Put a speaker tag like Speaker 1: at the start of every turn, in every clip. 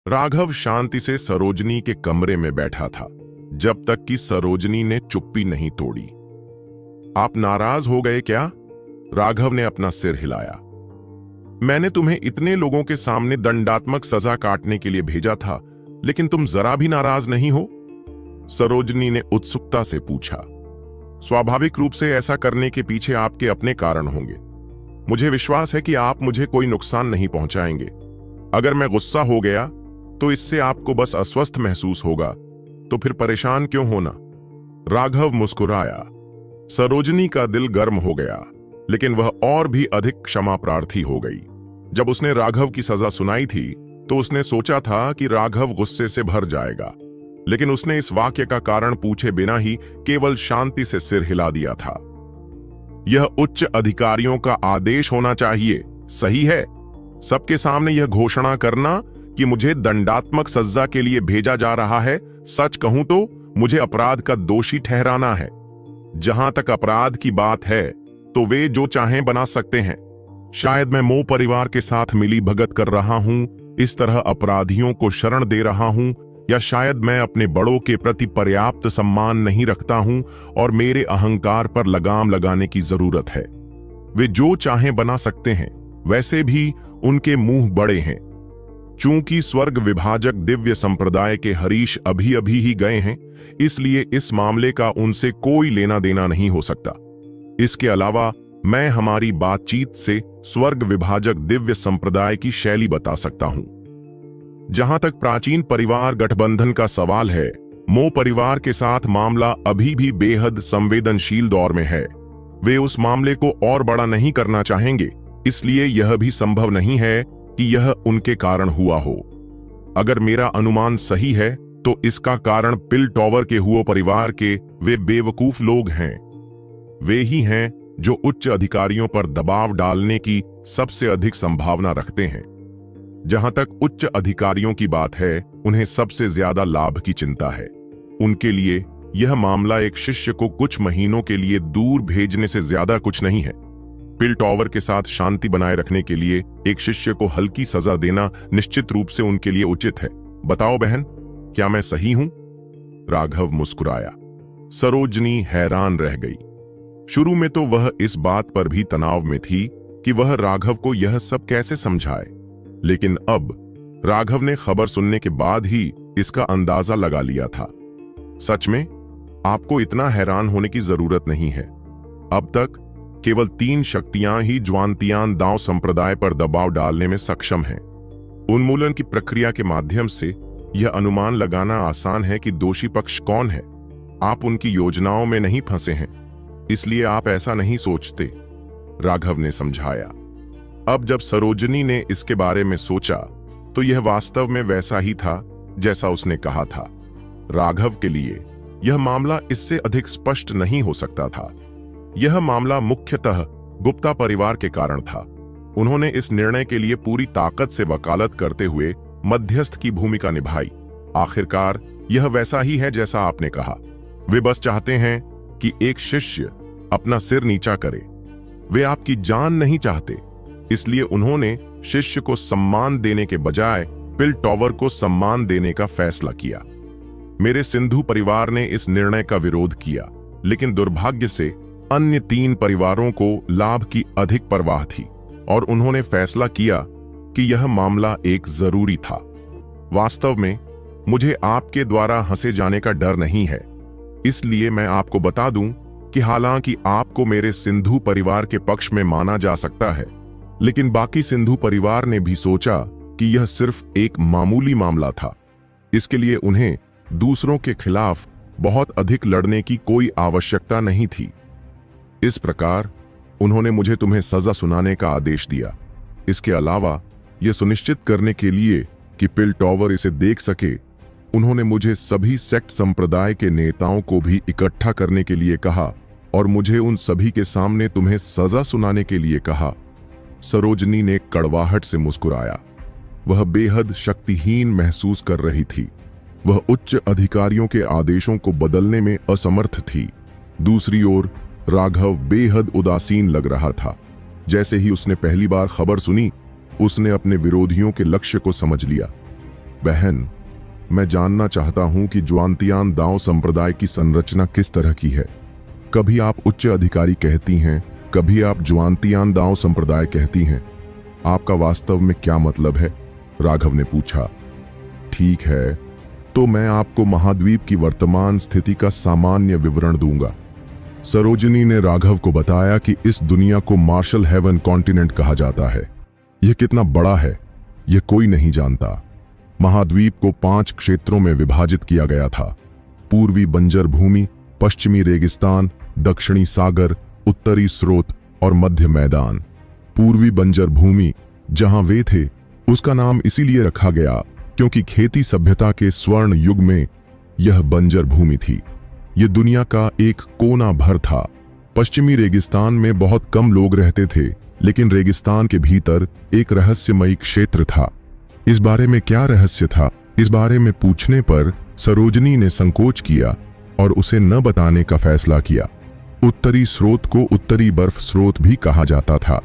Speaker 1: राघव शांति से सरोजनी के कमरे में बैठा था जब तक कि सरोजनी ने चुप्पी नहीं तोड़ी। आप नाराज हो गए क्या? राघव ने अपना सिर हिलाया। मैंने तुम्हें इतने लोगों के सामने दंडात्मक सजा काटने के लिए भेजा था, लेकिन तुम जरा भी नाराज नहीं हो? सरोजनी ने उत्सुकता से पूछा। स्वाभाविक रूप से ऐसा करने के पीछे आपके अपने कारण होंगे। मुझे विश्वास है कि आप मुझे कोई नुकसान नहीं पहुंचाएंगे। अगर मैं गुस्सा हो गया तो इससे आपको बस अस्वस्थ महसूस होगा, तो फिर परेशान क्यों होना? राघव मुस्कुराया। सरोजनी का दिल गर्म हो गया, लेकिन वह और भी अधिक क्षमा प्रार्थी हो गई। जब उसने राघव की सजा सुनाई थी तो उसने सोचा था कि राघव गुस्से से भर जाएगा, लेकिन उसने इस वाक्य का कारण पूछे बिना ही केवल शांति से सिर हिला दिया था। यह उच्च अधिकारियों का आदेश होना चाहिए, सही है? सबके सामने यह घोषणा करना कि मुझे दंडात्मक सजा के लिए भेजा जा रहा है, सच कहूं तो मुझे अपराध का दोषी ठहराना है। जहां तक अपराध की बात है तो वे जो चाहें बना सकते हैं। शायद मैं मोह परिवार के साथ मिली भगत कर रहा हूं, इस तरह अपराधियों को शरण दे रहा हूं, या शायद मैं अपने बड़ों के प्रति पर्याप्त सम्मान नहीं रखता हूं और मेरे अहंकार पर लगाम लगाने की जरूरत है। वे जो चाहें बना सकते हैं, वैसे भी उनके मुंह बड़े हैं। चूंकि स्वर्ग विभाजक दिव्य संप्रदाय के हरीश अभी अभी ही गए हैं, इसलिए इस मामले का उनसे कोई लेना देना नहीं हो सकता। इसके अलावा मैं हमारी बातचीत से स्वर्ग विभाजक दिव्य संप्रदाय की शैली बता सकता हूं। जहां तक प्राचीन परिवार गठबंधन का सवाल है, मोह परिवार के साथ मामला अभी भी बेहद संवेदनशील दौर में है। वे उस मामले को और बड़ा नहीं करना चाहेंगे, इसलिए यह भी संभव नहीं है कि यह उनके कारण हुआ हो। अगर मेरा अनुमान सही है तो इसका कारण पिल टॉवर के हुओ परिवार के वे बेवकूफ लोग हैं। वे ही हैं जो उच्च अधिकारियों पर दबाव डालने की सबसे अधिक संभावना रखते हैं। जहां तक उच्च अधिकारियों की बात है, उन्हें सबसे ज्यादा लाभ की चिंता है। उनके लिए यह मामला एक शिष्य को कुछ महीनों के लिए दूर भेजने से ज्यादा कुछ नहीं है। पिल टॉवर के साथ शांति बनाए रखने के लिए एक शिष्य को हल्की सजा देना निश्चित रूप से उनके लिए उचित है। बताओ बहन, क्या मैं सही हूं? राघव मुस्कुराया। सरोजनी हैरान रह गई। शुरू में तो वह इस बात पर भी तनाव में थी कि वह राघव को यह सब कैसे समझाए, लेकिन अब राघव ने खबर सुनने के बाद ही इसका अंदाजा लगा लिया था। सच में आपको इतना हैरान होने की जरूरत नहीं है। अब तक केवल 3 शक्तियां ही ज्वांतियान दाव संप्रदाय पर दबाव डालने में सक्षम हैं। उन्मूलन की प्रक्रिया के माध्यम से यह अनुमान लगाना आसान है कि दोषी पक्ष कौन है। आप उनकी योजनाओं में नहीं फंसे हैं, इसलिए आप ऐसा नहीं सोचते, राघव ने समझाया। अब जब सरोजनी ने इसके बारे में सोचा तो यह वास्तव में वैसा ही था जैसा उसने कहा था। राघव के लिए यह मामला इससे अधिक स्पष्ट नहीं हो सकता था। यह मामला मुख्यतः गुप्ता परिवार के कारण था। उन्होंने इस निर्णय के लिए पूरी ताकत से वकालत करते हुए मध्यस्थ की भूमिका निभाई। आखिरकार यह वैसा ही है जैसा आपने कहा। वे बस चाहते हैं कि एक शिष्य अपना सिर नीचा करे। वे आपकी जान नहीं चाहते, इसलिए उन्होंने शिष्य को सम्मान देने के बजाय पिल टॉवर को सम्मान देने का फैसला किया। मेरे सिंधु परिवार ने इस निर्णय का विरोध किया, लेकिन दुर्भाग्य से अन्य 3 परिवारों को लाभ की अधिक परवाह थी और उन्होंने फैसला किया कि यह मामला एक जरूरी था। वास्तव में मुझे आपके द्वारा हंसे जाने का डर नहीं है, इसलिए मैं आपको बता दूं कि हालांकि आपको मेरे सिंधु परिवार के पक्ष में माना जा सकता है, लेकिन बाकी सिंधु परिवार ने भी सोचा कि यह सिर्फ एक मामूली मामला था। इसके लिए उन्हें दूसरों के खिलाफ बहुत अधिक लड़ने की कोई आवश्यकता नहीं थी। इस प्रकार उन्होंने मुझे तुम्हें सजा सुनाने का आदेश दिया। इसके अलावा यह सुनिश्चित करने के लिए कि पिल टॉवर इसे देख सके, उन्होंने मुझे सभी सेक्ट संप्रदाय के नेताओं को भी इकट्ठा करने के लिए कहा और मुझे उन सभी के सामने तुम्हें सजा सुनाने के लिए कहा। सरोजनी ने कड़वाहट से मुस्कुराया। वह बेहद शक्तिहीन महसूस कर रही थी। वह उच्च अधिकारियों के आदेशों को बदलने में असमर्थ थी। दूसरी ओर राघव बेहद उदासीन लग रहा था। जैसे ही उसने पहली बार खबर सुनी, उसने अपने विरोधियों के लक्ष्य को समझ लिया। बहन, मैं जानना चाहता हूं कि ज्वांतियान दाओ संप्रदाय की संरचना किस तरह की है। कभी आप उच्च अधिकारी कहती हैं, कभी आप ज्वांतियान दाओ संप्रदाय कहती हैं। आपका वास्तव में क्या मतलब है? राघव ने पूछा। ठीक है, तो मैं आपको महाद्वीप की वर्तमान स्थिति का सामान्य विवरण दूंगा। सरोजिनी ने राघव को बताया कि इस दुनिया को मार्शल हेवन कॉन्टिनेंट कहा जाता है। यह कितना बड़ा है, यह कोई नहीं जानता। महाद्वीप को 5 क्षेत्रों में विभाजित किया गया था। पूर्वी बंजर भूमि, पश्चिमी रेगिस्तान, दक्षिणी सागर, उत्तरी स्रोत और मध्य मैदान। पूर्वी बंजर भूमि जहां वे थे, उसका नाम इसीलिए रखा गया क्योंकि खेती सभ्यता के स्वर्ण युग में यह बंजर भूमि थी। यह दुनिया का एक कोना भर था। पश्चिमी रेगिस्तान में बहुत कम लोग रहते थे, लेकिन रेगिस्तान के भीतर एक रहस्यमयी क्षेत्र था। इस बारे में क्या रहस्य था, इस बारे में पूछने पर सरोजनी ने संकोच किया और उसे न बताने का फैसला किया। उत्तरी स्रोत को उत्तरी बर्फ स्रोत भी कहा जाता था।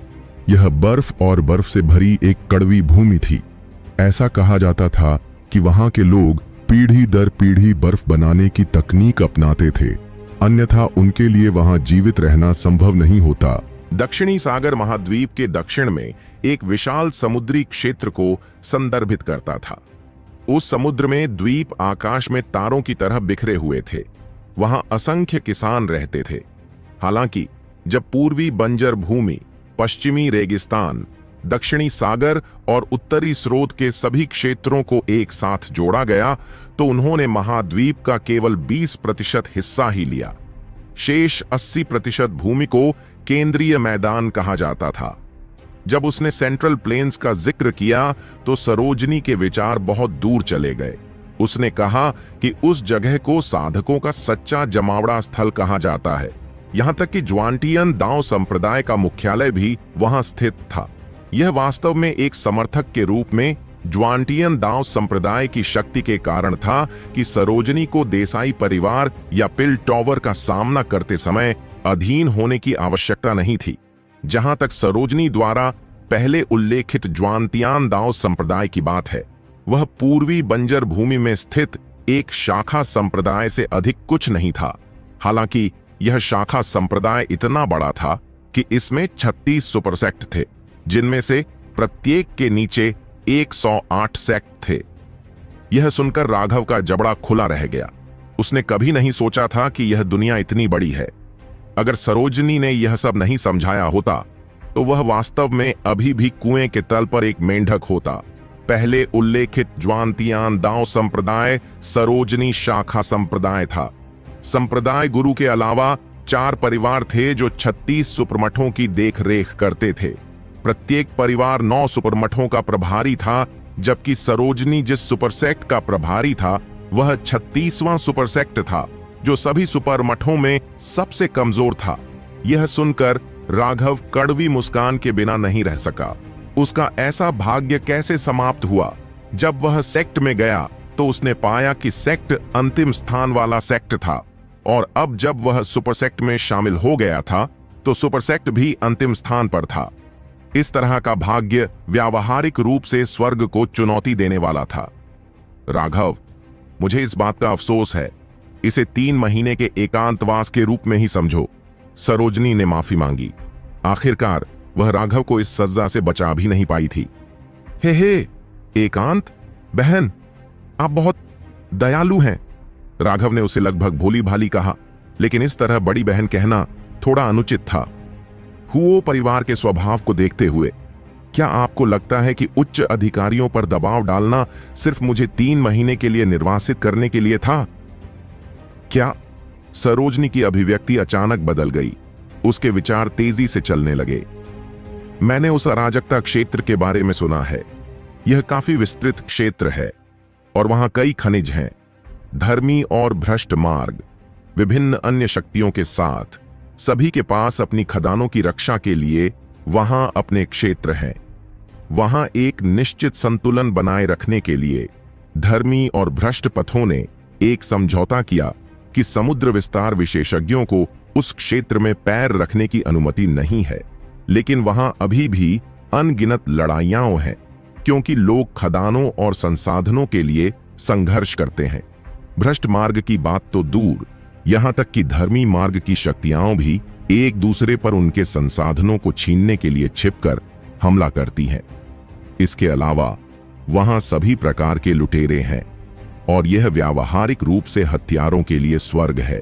Speaker 1: यह बर्फ और बर्फ से भरी एक कड़वी भूमि थी। ऐसा कहा जाता था कि वहां के लोग पीढ़ी दर पीढ़ी बर्फ बनाने की तकनीक अपनाते थे, अन्यथा उनके लिए वहां जीवित रहना संभव नहीं होता। दक्षिणी सागर महाद्वीप के दक्षिण में एक विशाल समुद्री क्षेत्र को संदर्भित करता था। उस समुद्र में द्वीप आकाश में तारों की तरह बिखरे हुए थे। वहां असंख्य किसान रहते थे। हालांकि जब पूर्वी बंजर भूमि, पश्चिमी रेगिस्तान, दक्षिणी सागर और उत्तरी स्रोत के सभी क्षेत्रों को एक साथ जोड़ा गया तो उन्होंने महाद्वीप का केवल 20% हिस्सा ही लिया। शेष 80% भूमि को केंद्रीय मैदान कहा जाता था। जब उसने सेंट्रल प्लेन्स का जिक्र किया तो सरोजनी के विचार बहुत दूर चले गए। उसने कहा कि उस जगह को साधकों का सच्चा जमावड़ा स्थल कहा जाता है। यहां तक कि ज्वांटियन दाओ संप्रदाय का मुख्यालय भी वहां स्थित था। यह वास्तव में एक समर्थक के रूप में ज्वांटियन दाओ संप्रदाय की शक्ति के कारण था कि सरोजनी को देसाई परिवार या पिल टॉवर का सामना करते समय अधीन होने की आवश्यकता नहीं थी। जहां तक सरोजनी द्वारा पहले उल्लेखित ज्वांतियान दाओ संप्रदाय की बात है, वह पूर्वी बंजर भूमि में स्थित एक शाखा संप्रदाय से अधिक कुछ नहीं था। हालांकि यह शाखा संप्रदाय इतना बड़ा था कि इसमें 36 सुपरसेक्ट थे, जिनमें से प्रत्येक के नीचे 108 सेक्ट थे। यह सुनकर राघव का जबड़ा खुला रह गया। उसने कभी नहीं सोचा था कि यह दुनिया इतनी बड़ी है। अगर सरोजनी ने यह सब नहीं समझाया होता तो वह वास्तव में अभी भी कुएं के तल पर एक मेंढक होता। पहले उल्लेखित ज्वांतियान दाओ संप्रदाय सरोजनी शाखा संप्रदाय था। संप्रदाय गुरु के अलावा 4 परिवार थे जो 36 सुपरमठों की देखरेख करते थे। प्रत्येक परिवार 9 सुपरमठों का प्रभारी था, जबकि सरोजनी जिस सुपरसेक्ट का प्रभारी था वह 36वां सुपरसेक्ट था, जो सभी सुपरमठों में सबसे कमजोर था। यह सुनकर राघव कड़वी मुस्कान के बिना नहीं रह सका। उसका ऐसा भाग्य कैसे समाप्त हुआ? जब वह सेक्ट में गया तो उसने पाया कि सेक्ट अंतिम स्थान वाला सेक्ट था, और अब जब वह सुपरसेक्ट में शामिल हो गया था तो सुपरसेक्ट भी अंतिम स्थान पर था। इस तरह का भाग्य व्यावहारिक रूप से स्वर्ग को चुनौती देने वाला था। राघव, मुझे इस बात का अफसोस है। इसे 3 महीने के एकांतवास के रूप में ही समझो। सरोजनी ने माफी मांगी। आखिरकार वह राघव को इस सजा से बचा भी नहीं पाई थी। हे, एकांत? बहन, आप बहुत दयालु हैं। राघव ने उसे लगभग भोली भाली कहा, लेकिन इस तरह बड़ी बहन कहना थोड़ा अनुचित था। हुओ परिवार के स्वभाव को देखते हुए क्या आपको लगता है कि उच्च अधिकारियों पर दबाव डालना सिर्फ मुझे 3 महीने के लिए निर्वासित करने के लिए था? क्या? सरोजनी की अभिव्यक्ति अचानक बदल गई। उसके विचार तेजी से चलने लगे। मैंने उस अराजकता क्षेत्र के बारे में सुना है। यह काफी विस्तृत क्षेत्र है और वहां कई खनिज हैं। धर्मी और भ्रष्ट मार्ग, विभिन्न अन्य शक्तियों के साथ, सभी के पास अपनी खदानों की रक्षा के लिए वहां अपने क्षेत्र हैं। वहां एक निश्चित संतुलन बनाए रखने के लिए धर्मी और भ्रष्ट पथों ने एक समझौता किया कि समुद्र विस्तार विशेषज्ञों को उस क्षेत्र में पैर रखने की अनुमति नहीं है, लेकिन वहां अभी भी अनगिनत लड़ाइयां हैं। क्योंकि लोग खदानों और संसाधनों के लिए संघर्ष करते हैं। भ्रष्ट मार्ग की बात तो दूर, यहां तक कि धर्मी मार्ग की शक्तियां भी एक दूसरे पर उनके संसाधनों को छीनने के लिए छिपकर हमला करती हैं। इसके अलावा वहां सभी प्रकार के लुटेरे हैं और यह व्यावहारिक रूप से हथियारों के लिए स्वर्ग है।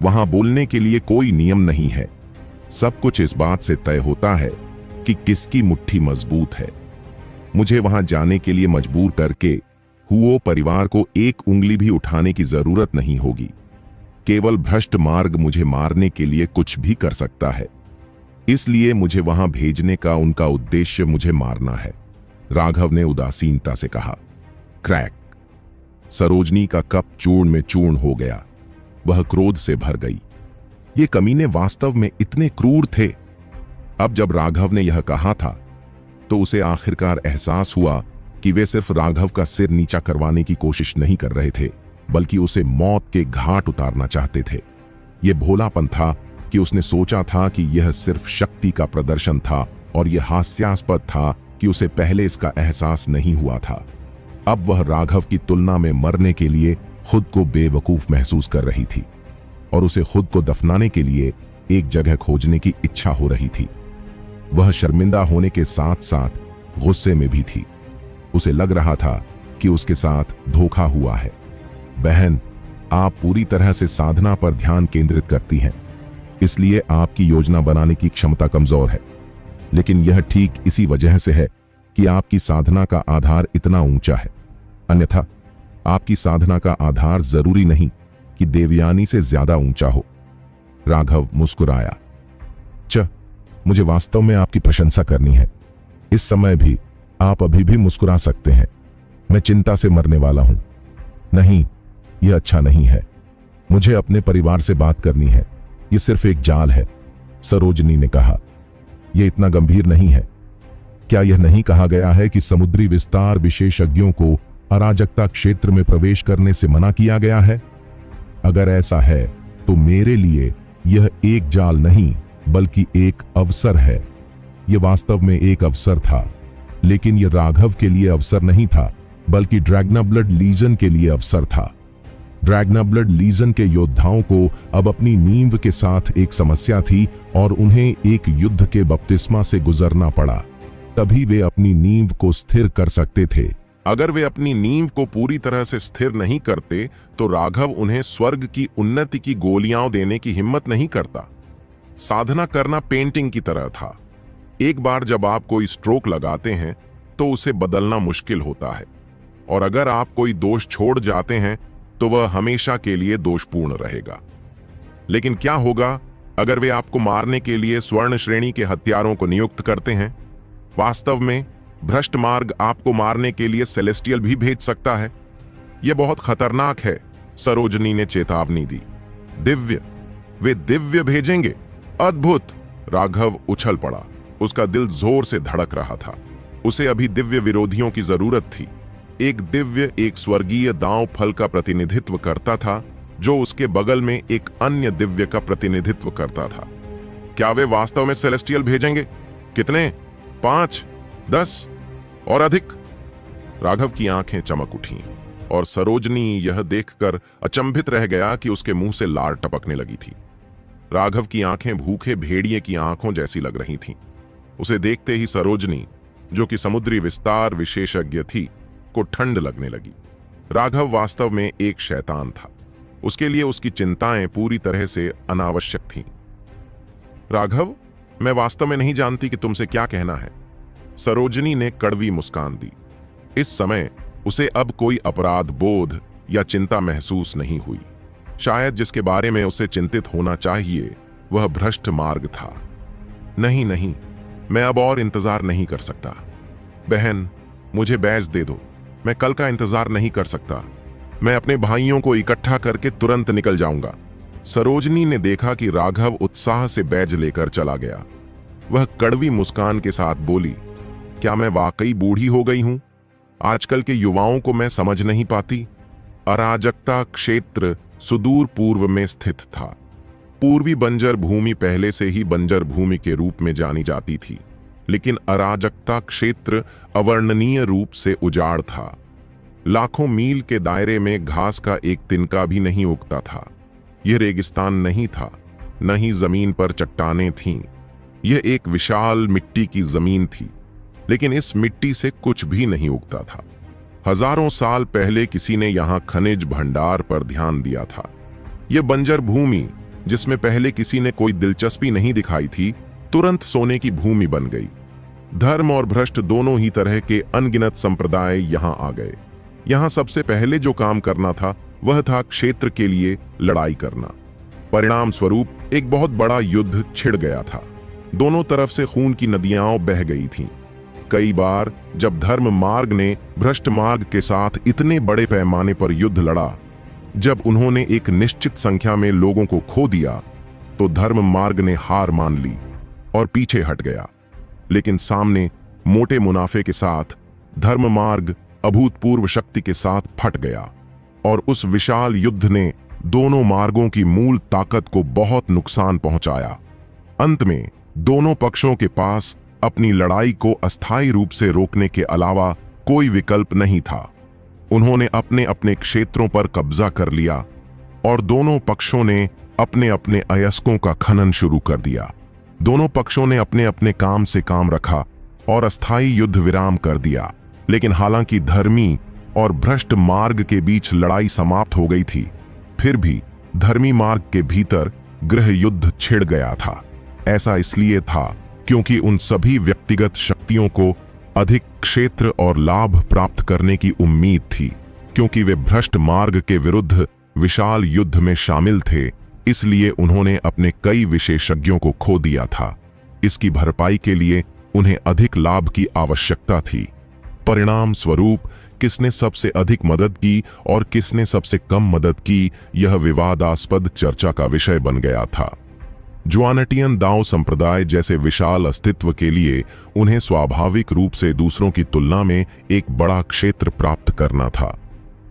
Speaker 1: वहां बोलने के लिए कोई नियम नहीं है। सब कुछ इस बात से तय होता है कि किसकी मुट्ठी मजबूत है। मुझे वहां जाने के लिए मजबूर करके हुओ परिवार को एक उंगली भी उठाने की जरूरत नहीं होगी। केवल भ्रष्ट मार्ग मुझे मारने के लिए कुछ भी कर सकता है, इसलिए मुझे वहां भेजने का उनका उद्देश्य मुझे मारना है, राघव ने उदासीनता से कहा। क्रैक। सरोजनी का कप चूर्ण में चूर्ण हो गया। वह क्रोध से भर गई। ये कमीने वास्तव में इतने क्रूर थे। अब जब राघव ने यह कहा था तो उसे आखिरकार एहसास हुआ कि वे सिर्फ राघव का सिर नीचा करवाने की कोशिश नहीं कर रहे थे, बल्कि उसे मौत के घाट उतारना चाहते थे। यह भोलापन था कि उसने सोचा था कि यह सिर्फ शक्ति का प्रदर्शन था, और यह हास्यास्पद था कि उसे पहले इसका एहसास नहीं हुआ था। अब वह राघव की तुलना में मरने के लिए खुद को बेवकूफ महसूस कर रही थी, और उसे खुद को दफनाने के लिए एक जगह खोजने की इच्छा हो रही थी। वह शर्मिंदा होने के साथ साथ गुस्से में भी थी। उसे लग रहा था कि उसके साथ धोखा हुआ है। बहन, आप पूरी तरह से साधना पर ध्यान केंद्रित करती हैं, इसलिए आपकी योजना बनाने की क्षमता कमजोर है। लेकिन यह ठीक इसी वजह से है कि आपकी साधना का आधार इतना ऊंचा है। अन्यथा आपकी साधना का आधार जरूरी नहीं कि देवयानी से ज्यादा ऊंचा हो। राघव मुस्कुराया। मुझे वास्तव में आपकी प्रशंसा करनी है। इस समय भी आप अभी भी मुस्कुरा सकते हैं। मैं चिंता से मरने वाला हूं। नहीं, यह अच्छा नहीं है। मुझे अपने परिवार से बात करनी है। यह सिर्फ एक जाल है, सरोजनी ने कहा। यह इतना गंभीर नहीं है। क्या यह नहीं कहा गया है कि समुद्री विस्तार विशेषज्ञों को अराजकता क्षेत्र में प्रवेश करने से मना किया गया है? अगर ऐसा है तो मेरे लिए यह एक जाल नहीं बल्कि एक अवसर है। यह वास्तव में एक अवसर था, लेकिन यह राघव के लिए अवसर नहीं था, बल्कि ड्रैगनाब्लड लीजन के लिए अवसर था। ड्रैगनाब्लड लीजन के योद्धाओं को अब अपनी नींव के साथ एक समस्या थी, और उन्हें एक युद्ध के बपतिस्मा से गुजरना पड़ा। तभी वे अपनी नींव को स्थिर कर सकते थे। अगर वे अपनी नींव को पूरी तरह से स्थिर नहीं करते तो राघव उन्हें स्वर्ग की उन्नति की गोलियां देने की हिम्मत नहीं करता। साधना करना पेंटिंग की तरह था। एक बार जब आप कोई स्ट्रोक लगाते हैं तो उसे बदलना मुश्किल होता है, और अगर आप कोई दोष छोड़ जाते हैं तो वह हमेशा के लिए दोषपूर्ण रहेगा। लेकिन क्या होगा अगर वे आपको मारने के लिए स्वर्ण श्रेणी के हथियारों को नियुक्त करते हैं? वास्तव में भ्रष्ट मार्ग आपको मारने के लिए सेलेस्टियल भी भेज सकता है। यह बहुत खतरनाक है, सरोजनी ने चेतावनी दी। दिव्य? वे दिव्य भेजेंगे? अद्भुत! राघव उछल पड़ा। उसका दिल जोर से धड़क रहा था। उसे अभी दिव्य विरोधियों की जरूरत थी। एक दिव्य एक स्वर्गीय दांव फल का प्रतिनिधित्व करता था, जो उसके बगल में एक अन्य दिव्य का प्रतिनिधित्व करता था। क्या वे वास्तव में सेलेस्टियल भेजेंगे? कितने? 5, 10 और अधिक? राघव की आंखें चमक उठीं, और सरोजनी यह देखकर अचंभित रह गया कि उसके मुंह से लार टपकने लगी थी। राघव की आंखें भूखे भेड़िए की आंखों जैसी लग रही थीं। उसे देखते ही सरोजनी, जो कि समुद्री विस्तार विशेषज्ञ थी, को ठंड लगने लगी। राघव वास्तव में एक शैतान था। उसके लिए उसकी चिंताएं पूरी तरह से अनावश्यक थीं। राघव, मैं वास्तव में नहीं जानती कि तुमसे क्या कहना है, सरोजनी ने कड़वी मुस्कान दी। इस समय उसे अब कोई अपराध बोध या चिंता महसूस नहीं हुई। शायद जिसके बारे में उसे चिंतित होना चाहिए वह भ्रष्ट मार्ग था। नहीं नहीं, मैं अब और इंतजार नहीं कर सकता। बहन, मुझे बैज दे दो। मैं कल का इंतजार नहीं कर सकता। मैं अपने भाइयों को इकट्ठा करके तुरंत निकल जाऊंगा। सरोजनी ने देखा कि राघव उत्साह से बैज लेकर चला गया। वह कड़वी मुस्कान के साथ बोली, क्या मैं वाकई बूढ़ी हो गई हूं? आजकल के युवाओं को मैं समझ नहीं पाती। अराजकता क्षेत्र सुदूर पूर्व में स्थित था। पूर्वी बंजर भूमि पहले से ही बंजर भूमि के रूप में जानी जाती थी, लेकिन अराजकता क्षेत्र अवर्णनीय रूप से उजाड़ था। लाखों मील के दायरे में घास का एक तिनका भी नहीं उगता था। यह रेगिस्तान नहीं था, न ही जमीन पर चट्टानें थीं। यह एक विशाल मिट्टी की जमीन थी, लेकिन इस मिट्टी से कुछ भी नहीं उगता था। हजारों साल पहले किसी ने यहां खनिज भंडार पर ध्यान दिया था। यह बंजर भूमि, जिसमें पहले किसी ने कोई दिलचस्पी नहीं दिखाई थी, तुरंत सोने की भूमि बन गई। धर्म और भ्रष्ट दोनों ही तरह के अनगिनत संप्रदाय यहां आ गए। यहां सबसे पहले जो काम करना था वह था क्षेत्र के लिए लड़ाई करना। परिणाम स्वरूप एक बहुत बड़ा युद्ध छिड़ गया था। दोनों तरफ से खून की नदियां बह गई थीं। कई बार जब धर्म मार्ग ने भ्रष्ट मार्ग के साथ इतने बड़े पैमाने पर युद्ध लड़ा, जब उन्होंने एक निश्चित संख्या में लोगों को खो दिया, तो धर्म मार्ग ने हार मान ली और पीछे हट गया। लेकिन सामने मोटे मुनाफे के साथ धर्म मार्ग अभूतपूर्व शक्ति के साथ फट गया, और उस विशाल युद्ध ने दोनों मार्गों की मूल ताकत को बहुत नुकसान पहुंचाया। अंत में दोनों पक्षों के पास अपनी लड़ाई को अस्थायी रूप से रोकने के अलावा कोई विकल्प नहीं था। उन्होंने अपने अपने क्षेत्रों पर कब्जा कर लिया और दोनों पक्षों ने अपने अपने अयस्कों का खनन शुरू कर दिया। दोनों पक्षों ने अपने अपने काम से काम रखा और अस्थायी युद्ध विराम कर दिया। लेकिन हालांकि धर्मी और भ्रष्ट मार्ग के बीच लड़ाई समाप्त हो गई थी, फिर भी धर्मी मार्ग के भीतर गृह युद्ध छिड़ गया था। ऐसा इसलिए था क्योंकि उन सभी व्यक्तिगत शक्तियों को अधिक क्षेत्र और लाभ प्राप्त करने की उम्मीद थी। क्योंकि वे भ्रष्ट मार्ग के विरुद्ध विशाल युद्ध में शामिल थे, इसलिए उन्होंने अपने कई विशेषज्ञों को खो दिया था। इसकी भरपाई के लिए उन्हें अधिक लाभ की आवश्यकता थी। परिणाम स्वरूप किसने सबसे अधिक मदद की और किसने सबसे कम मदद की, यह विवादास्पद चर्चा का विषय बन गया था। ज्वानटियन दाओ संप्रदाय जैसे विशाल अस्तित्व के लिए उन्हें स्वाभाविक रूप से दूसरों की तुलना में एक बड़ा क्षेत्र प्राप्त करना था।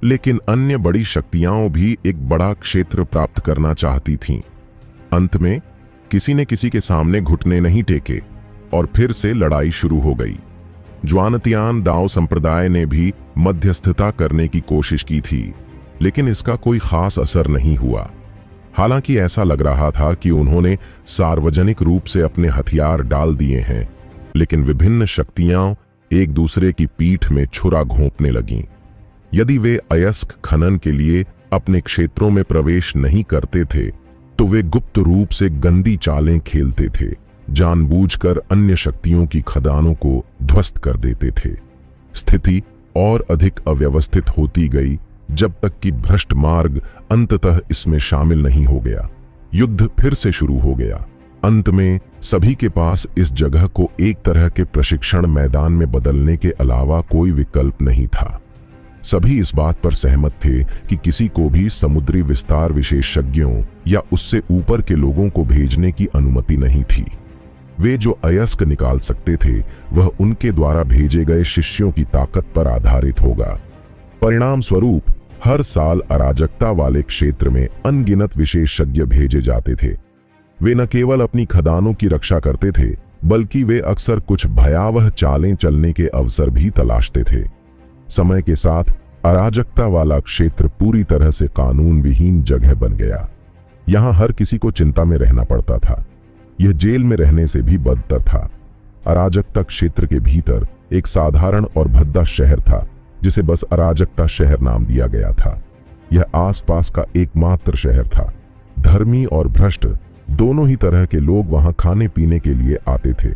Speaker 1: लेकिन अन्य बड़ी शक्तियां भी एक बड़ा क्षेत्र प्राप्त करना चाहती थीं। अंत में किसी ने किसी के सामने घुटने नहीं टेके और फिर से लड़ाई शुरू हो गई। ज्वानतियान दाओ संप्रदाय ने भी मध्यस्थता करने की कोशिश की थी, लेकिन इसका कोई खास असर नहीं हुआ। हालांकि ऐसा लग रहा था कि उन्होंने सार्वजनिक रूप से अपने हथियार डाल दिए हैं, लेकिन विभिन्न शक्तियां एक दूसरे की पीठ में छुरा घोंपने लगीं। यदि वे अयस्क खनन के लिए अपने क्षेत्रों में प्रवेश नहीं करते थे, तो वे गुप्त रूप से गंदी चालें खेलते थे, जानबूझकर अन्य शक्तियों की खदानों को ध्वस्त कर देते थे। स्थिति और अधिक अव्यवस्थित होती गई जब तक कि भ्रष्ट मार्ग अंततः इसमें शामिल नहीं हो गया। युद्ध फिर से शुरू हो गया। अंत में सभी के पास इस जगह को एक तरह के प्रशिक्षण मैदान में बदलने के अलावा कोई विकल्प नहीं था। सभी इस बात पर सहमत थे कि किसी को भी समुद्री विस्तार विशेषज्ञों या उससे ऊपर के लोगों को भेजने की अनुमति नहीं थी। वे जो अयस्क निकाल सकते थे वह उनके द्वारा भेजे गए शिष्यों की ताकत पर आधारित होगा। परिणाम स्वरूप हर साल अराजकता वाले क्षेत्र में अनगिनत विशेषज्ञ भेजे जाते थे। वे न केवल अपनी खदानों की रक्षा करते थे, बल्कि वे अक्सर कुछ भयावह चालें चलने के अवसर भी तलाशते थे। समय के साथ अराजकता वाला क्षेत्र पूरी तरह से कानून विहीन जगह बन गया। यहां हर किसी को चिंता में रहना पड़ता था। यह जेल में रहने से भी बदतर था। अराजकता क्षेत्र के भीतर एक साधारण और भद्दा शहर था, जिसे बस अराजकता शहर नाम दिया गया था। यह आसपास का एकमात्र शहर था। धर्मी और भ्रष्ट दोनों ही तरह के लोग वहां खाने पीने के लिए आते थे।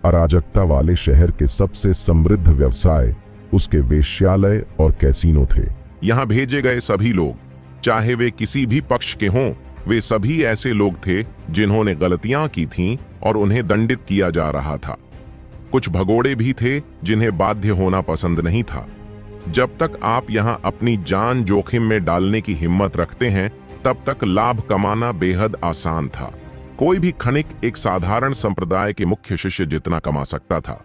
Speaker 1: अराजकता वाले शहर के सबसे समृद्ध व्यवसाय उसके वेश्यालय और कैसीनो थे। यहां भेजे गए सभी लोग, चाहे वे किसी भी पक्ष के हों, वे सभी ऐसे लोग थे जिन्होंने गलतियां की थीं और उन्हें दंडित किया जा रहा था। कुछ भगोड़े भी थे जिन्हें बाध्य होना पसंद नहीं था। जब तक आप यहां अपनी जान जोखिम में डालने की हिम्मत रखते हैं, तब तक लाभ कमाना बेहद आसान था। कोई भी खनिक एक साधारण संप्रदाय के मुख्य शिष्य जितना कमा सकता था।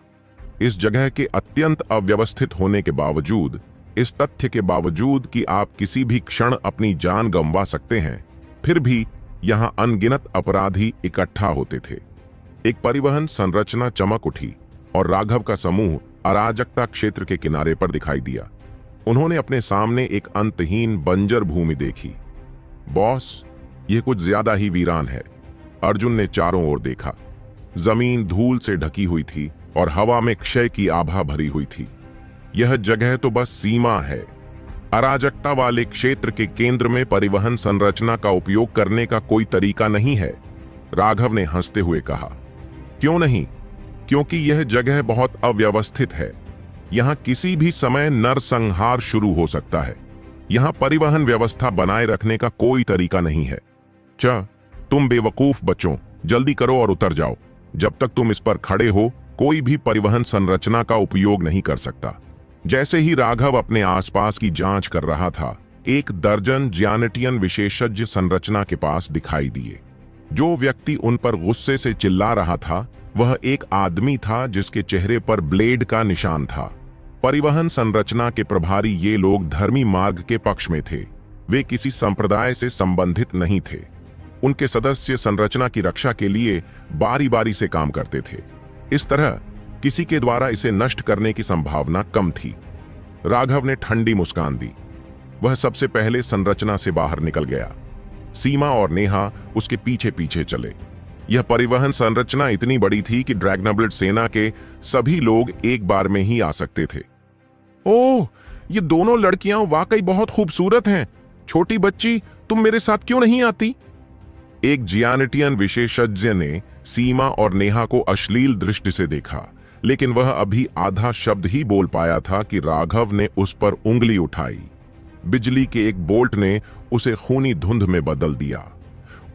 Speaker 1: इस जगह के अत्यंत अव्यवस्थित होने के बावजूद, इस तथ्य के बावजूद कि आप किसी भी क्षण अपनी जान गंवा सकते हैं, फिर भी यहां अनगिनत अपराधी इकट्ठा होते थे। एक परिवहन संरचना चमक उठी। और राघव का समूह अराजकता क्षेत्र के किनारे पर दिखाई दिया। उन्होंने अपने सामने एक अंतहीन बंजर भूमि देखी। बॉस, यह कुछ ज्यादा ही वीरान है। अर्जुन ने चारों ओर देखा। जमीन धूल से ढकी हुई थी और हवा में क्षय की आभा भरी हुई थी। यह जगह तो बस सीमा है। अराजकता वाले क्षेत्र के केंद्र में परिवहन संरचना का उपयोग करने का कोई तरीका नहीं है, राघव ने हंसते हुए कहा। क्यों नहीं? क्योंकि यह जगह बहुत अव्यवस्थित है। यहां किसी भी समय नरसंहार शुरू हो सकता है। यहां परिवहन व्यवस्था बनाए रखने का कोई तरीका नहीं है। तुम बेवकूफ बच्चों, जल्दी करो और उतर जाओ। जब तक तुम इस पर खड़े हो, कोई भी परिवहन संरचना का उपयोग नहीं कर सकता। जैसे ही राघव अपने आसपास की जांच कर रहा था, एक दर्जन ज्यानेटियन विशेषज्ञ संरचना के पास दिखाई दिए। जो व्यक्ति उन पर गुस्से से चिल्ला रहा था, वह एक आदमी था जिसके चेहरे पर ब्लेड का निशान था। परिवहन संरचना के प्रभारी ये लोग धर्मी मार्ग के पक्ष में थे। वे किसी संप्रदाय से संबंधित नहीं थे। उनके सदस्य संरचना की रक्षा के लिए बारी बारी से काम करते थे। इस तरह किसी के द्वारा इसे नष्ट करने की संभावना कम थी। राघव ने ठंडी मुस्कान दी। वह सबसे पहले संरचना से बाहर निकल गया। सीमा और नेहा उसके पीछे पीछे चले। यह परिवहन संरचना इतनी बड़ी थी कि ड्रैगनब्लड सेना के सभी लोग एक बार में ही आ सकते थे। ओह, ये दोनों लड़कियां वाकई बहुत खूबसूरत हैं। छोटी बच्ची, तुम मेरे साथ क्यों नहीं आती? एक जियानेटियन विशेषज्ञ ने सीमा और नेहा को अश्लील दृष्टि से देखा, लेकिन वह अभी आधा शब्द ही बोल पाया था कि राघव ने उस पर उंगली उठाई। बिजली के एक बोल्ट ने उसे खूनी धुंध में बदल दिया।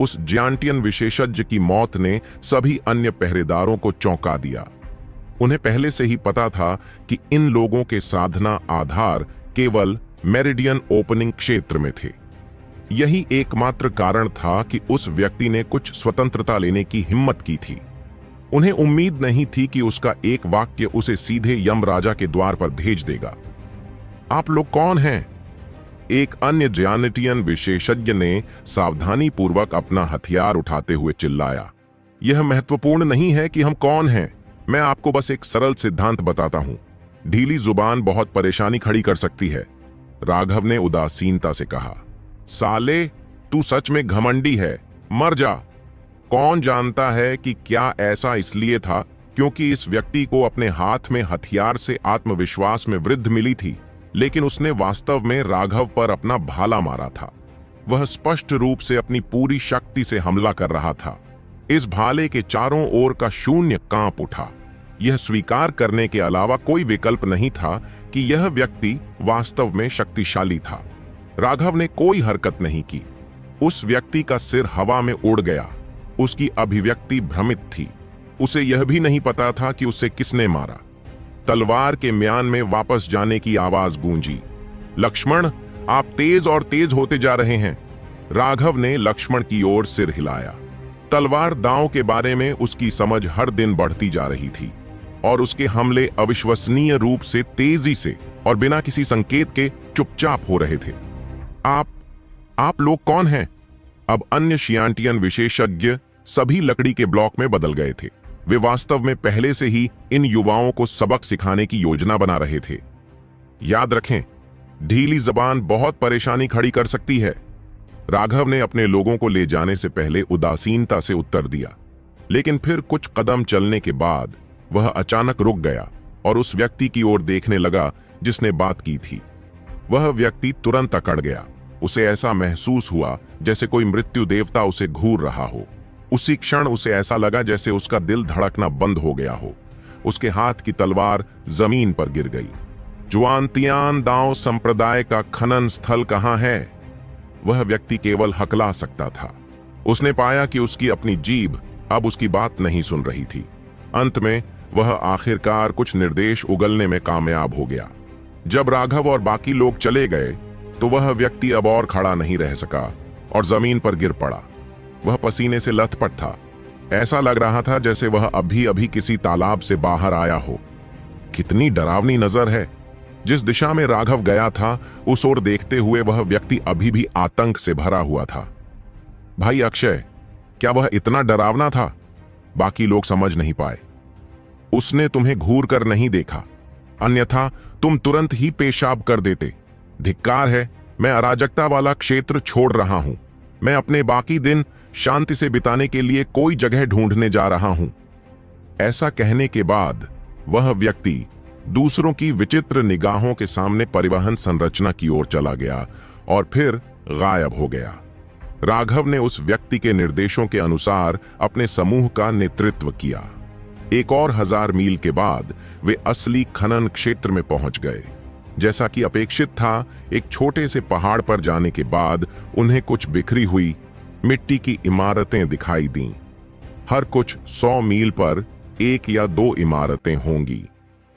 Speaker 1: उस जियानेटियन विशेषज्ञ की मौत ने सभी अन्य पहरेदारों को चौंका दिया। उन्हें पहले से ही पता था कि इन लोगों के साधना आधार केवल मेरिडियन ओपनिंग क्षेत्र में थे। यही एकमात्र कारण था कि उस व्यक्ति ने कुछ स्वतंत्रता लेने की हिम्मत की थी। उन्हें उम्मीद नहीं थी कि उसका एक वाक्य उसे सीधे यमराजा के द्वार पर भेज देगा। आप लोग कौन हैं? एक अन्य जियानेटियन विशेषज्ञ ने सावधानी पूर्वक अपना हथियार उठाते हुए चिल्लाया। यह महत्वपूर्ण नहीं है कि हम कौन हैं। मैं आपको बस एक सरल सिद्धांत बताता हूं। ढीली जुबान बहुत परेशानी खड़ी कर सकती है, राघव ने उदासीनता से कहा। साले, तू सच में घमंडी है। मर जा। कौन जानता है कि क्या ऐसा इसलिए था क्योंकि इस व्यक्ति को अपने हाथ में हथियार से आत्मविश्वास में वृद्धि मिली थी, लेकिन उसने वास्तव में राघव पर अपना भाला मारा था। वह स्पष्ट रूप से अपनी पूरी शक्ति से हमला कर रहा था। इस भाले के चारों ओर का शून्य कांप उठा। यह स्वीकार करने के अलावा कोई विकल्प नहीं था कि यह व्यक्ति वास्तव में शक्तिशाली था। राघव ने कोई हरकत नहीं की। उस व्यक्ति का सिर हवा में उड़ गया। उसकी अभिव्यक्ति भ्रमित थी। उसे यह भी नहीं पता था कि उसे किसने मारा। तलवार के म्यान में वापस जाने की आवाज गूंजी। लक्ष्मण, आप तेज और तेज होते जा रहे हैं। राघव ने लक्ष्मण की ओर सिर हिलाया। तलवार दांव के बारे में उसकी समझ हर दिन बढ़ती जा रही थी और उसके हमले अविश्वसनीय रूप से तेजी से और बिना किसी संकेत के चुपचाप हो रहे थे। आप लोग कौन हैं? अब अन्य शियांटियन विशेषज्ञ सभी लकड़ी के ब्लॉक में बदल गए थे। वे वास्तव में पहले से ही इन युवाओं को सबक सिखाने की योजना बना रहे थे। याद रखें, ढीली जबान बहुत परेशानी खड़ी कर सकती है। राघव ने अपने लोगों को ले जाने से पहले उदासीनता से उत्तर दिया, लेकिन फिर कुछ कदम चलने के बाद वह अचानक रुक गया और उस व्यक्ति की ओर देखने लगा जिसने बात की थी। वह व्यक्ति तुरंत अकड़ गया। उसे ऐसा महसूस हुआ जैसे कोई मृत्यु देवता उसे घूर रहा हो। उसी क्षण उसे ऐसा लगा जैसे उसका दिल धड़कना बंद हो गया हो। उसके हाथ की तलवार जमीन पर गिर गई। जुआनतियान दांव संप्रदाय का खनन स्थल कहाँ है? वह व्यक्ति केवल हकला सकता था। उसने पाया कि उसकी अपनी जीभ अब उसकी बात नहीं सुन रही थी। अंत में वह आखिरकार कुछ निर्देश उगलने में कामयाब हो गया। जब राघव और बाकी लोग चले गए तो वह व्यक्ति अब और खड़ा नहीं रह सका और जमीन पर गिर पड़ा। वह पसीने से लथपथ था। ऐसा लग रहा था जैसे वह अभी अभी किसी तालाब से बाहर आया हो। कितनी डरावनी नजर है। जिस दिशा में राघव गया था उस ओर देखते हुए वह व्यक्ति अभी भी आतंक से भरा हुआ था। भाई अक्षय, क्या वह इतना डरावना था? बाकी लोग समझ नहीं पाए। उसने तुम्हें घूर कर नहीं देखा, अन्यथा तुम तुरंत ही पेशाब कर देते। धिक्कार है, मैं अराजकता वाला क्षेत्र छोड़ रहा हूं। मैं अपने बाकी दिन शांति से बिताने के लिए कोई जगह ढूंढने जा रहा हूं। ऐसा कहने के बाद वह व्यक्ति दूसरों की विचित्र निगाहों के सामने परिवहन संरचना की ओर चला गया और फिर गायब हो गया। राघव ने उस व्यक्ति के निर्देशों के अनुसार अपने समूह का नेतृत्व किया। एक और 1000 मील के बाद वे असली खनन क्षेत्र में पहुंच गए। जैसा कि अपेक्षित था, एक छोटे से पहाड़ पर जाने के बाद उन्हें कुछ बिखरी हुई मिट्टी की इमारतें दिखाई दीं। हर कुछ 100 मील पर 1 या 2 इमारतें होंगी।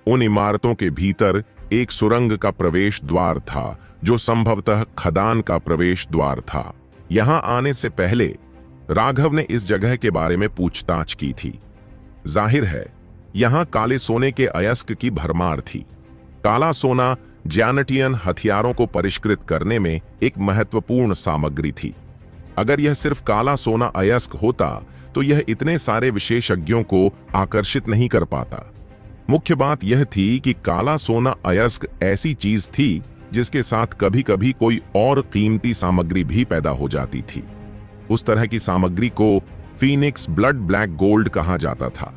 Speaker 1: उन इमारतों के भीतर एक सुरंग का प्रवेश द्वार था, जो संभवतः खदान का प्रवेश द्वार था। यहां आने से पहले राघव ने इस जगह के बारे में पूछताछ की थी। जाहिर है, यहां काले सोने के अयस्क की भरमार थी। काला सोना ज्यानटियन हथियारों को परिष्कृत करने में एक महत्वपूर्ण सामग्री थी। अगर यह सिर्फ काला सोना अयस्क होता तो यह इतने सारे विशेषज्ञों को आकर्षित नहीं कर पाता। मुख्य बात यह थी कि काला सोना अयस्क ऐसी चीज थी जिसके साथ कभी कभी कोई और कीमती सामग्री भी पैदा हो जाती थी। उस तरह की सामग्री को फीनिक्स ब्लड ब्लैक गोल्ड कहा जाता था।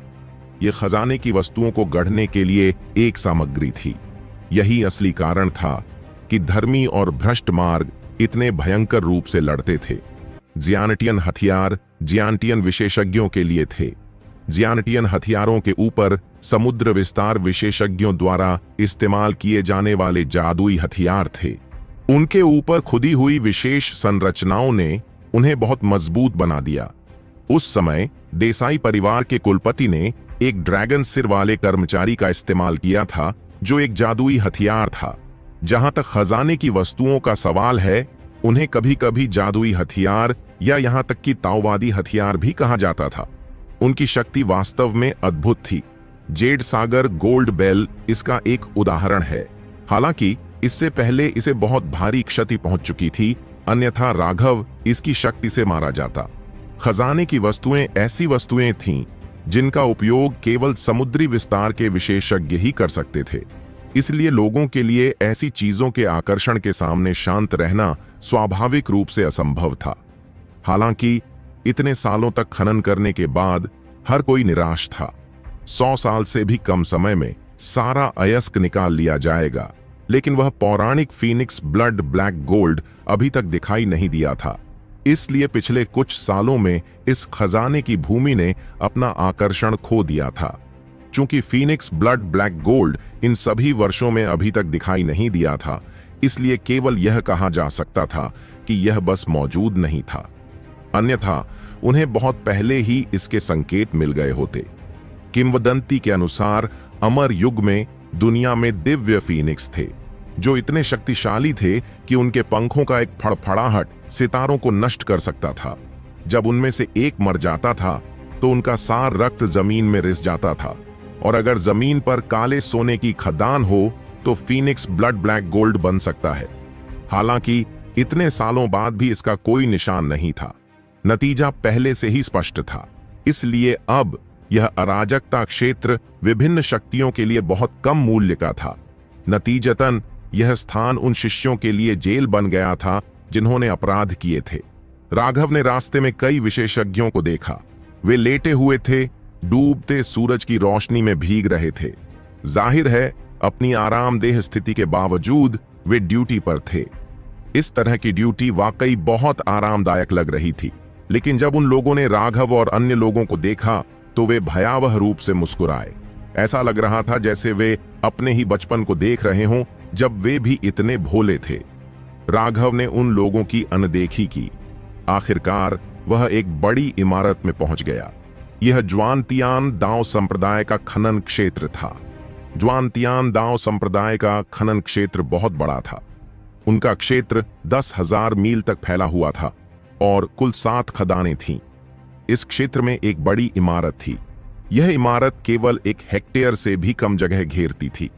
Speaker 1: यह खजाने की वस्तुओं को गढ़ने के लिए एक सामग्री थी। यही असली कारण था कि धर्मी और भ्रष्ट मार्ग इतने भयंकर रूप से लड़ते थे। जियानटियन हथियार जियानटियन विशेषज्ञों के लिए थे। जियानटियन हथियारों के ऊपर समुद्र विस्तार विशेषज्ञों द्वारा इस्तेमाल किए जाने वाले जादुई हथियार थे। उनके ऊपर खुदी हुई विशेष संरचनाओं ने उन्हें बहुत मजबूत बना दिया। उस समय देसाई परिवार के कुलपति ने एक ड्रैगन सिर वाले कर्मचारी का इस्तेमाल किया था, जो एक जादुई हथियार था। जहां तक खजाने की वस्तुओं का सवाल है, उन्हें कभी कभी जादुई हथियार या यहां तक कि ताओवादी हथियार भी कहा जाता था। उनकी शक्ति वास्तव में अद्भुत थी। जेड सागर गोल्ड बेल इसका एक उदाहरण है। हालांकि इससे पहले इसे बहुत भारी क्षति पहुंच चुकी थी, अन्यथा राघव इसकी शक्ति से मारा जाता। खजाने की वस्तुएं ऐसी वस्तुएं थीं जिनका उपयोग केवल समुद्री विस्तार के विशेषज्ञ ही कर सकते थे। इसलिए लोगों के लिए ऐसी चीजों के आकर्षण के सामने शांत रहना स्वाभाविक रूप से असंभव था। हालांकि इतने सालों तक खनन करने के बाद हर कोई निराश था। 100 साल से भी कम समय में सारा अयस्क निकाल लिया जाएगा, लेकिन वह पौराणिक फीनिक्स ब्लड ब्लैक गोल्ड अभी तक दिखाई नहीं दिया था। इसलिए पिछले कुछ सालों में इस खजाने की भूमि ने अपना आकर्षण खो दिया था। चूंकि Phoenix blood black gold in सभी वर्षों में अभी तक दिखाई नहीं दिया था, इसलिए केवल यह कहा जा सकता था कि यह बस मौजूद नहीं था, अन्यथा उन्हें बहुत पहले ही इसके संकेत मिल गए होते। किंवदंती के अनुसार अमर युग में दुनिया में दिव्य फीनिक्स थे, जो इतने शक्तिशाली थे कि उनके पंखों का एक फड़फड़ाहट सितारों को नष्ट कर सकता था। जब उनमें से एक मर जाता था तो उनका सार रक्त जमीन में रिस जाता था, और अगर जमीन पर काले सोने की खदान हो तो फीनिक्स ब्लड ब्लैक गोल्ड बन सकता है। हालांकि इतने सालों बाद भी इसका कोई निशान नहीं था। नतीजा पहले से ही स्पष्ट था। इसलिए अब यह अराजकता क्षेत्र विभिन्न शक्तियों के लिए बहुत कम मूल्य का था। नतीजतन यह स्थान उन शिष्यों के लिए जेल बन गया था जिन्होंने अपराध किए थे। राघव ने रास्ते में कई विशेषज्ञों को देखा। वे लेटे हुए थे, डूबते सूरज की रोशनी में भीग रहे थे। जाहिर है, अपनी आरामदेह स्थिति के बावजूद वे ड्यूटी पर थे। इस तरह की ड्यूटी वाकई बहुत आरामदायक लग रही थी, लेकिन जब उन लोगों ने राघव और अन्य लोगों को देखा तो वे भयावह रूप से मुस्कुराए। ऐसा लग रहा था जैसे वे अपने ही बचपन को देख रहे हों, जब वे भी इतने भोले थे। राघव ने उन लोगों की अनदेखी की। आखिरकार वह एक बड़ी इमारत में पहुंच गया। यह ज्वानतियान दाओ संप्रदाय का खनन क्षेत्र था। ज्वानतियान दाओ संप्रदाय का खनन क्षेत्र बहुत बड़ा था। उनका क्षेत्र 10,000 मील तक फैला हुआ था और कुल 7 खदानें थीं। इस क्षेत्र में एक बड़ी इमारत थी। यह इमारत केवल 1 हेक्टेयर से भी कम जगह घेरती थी,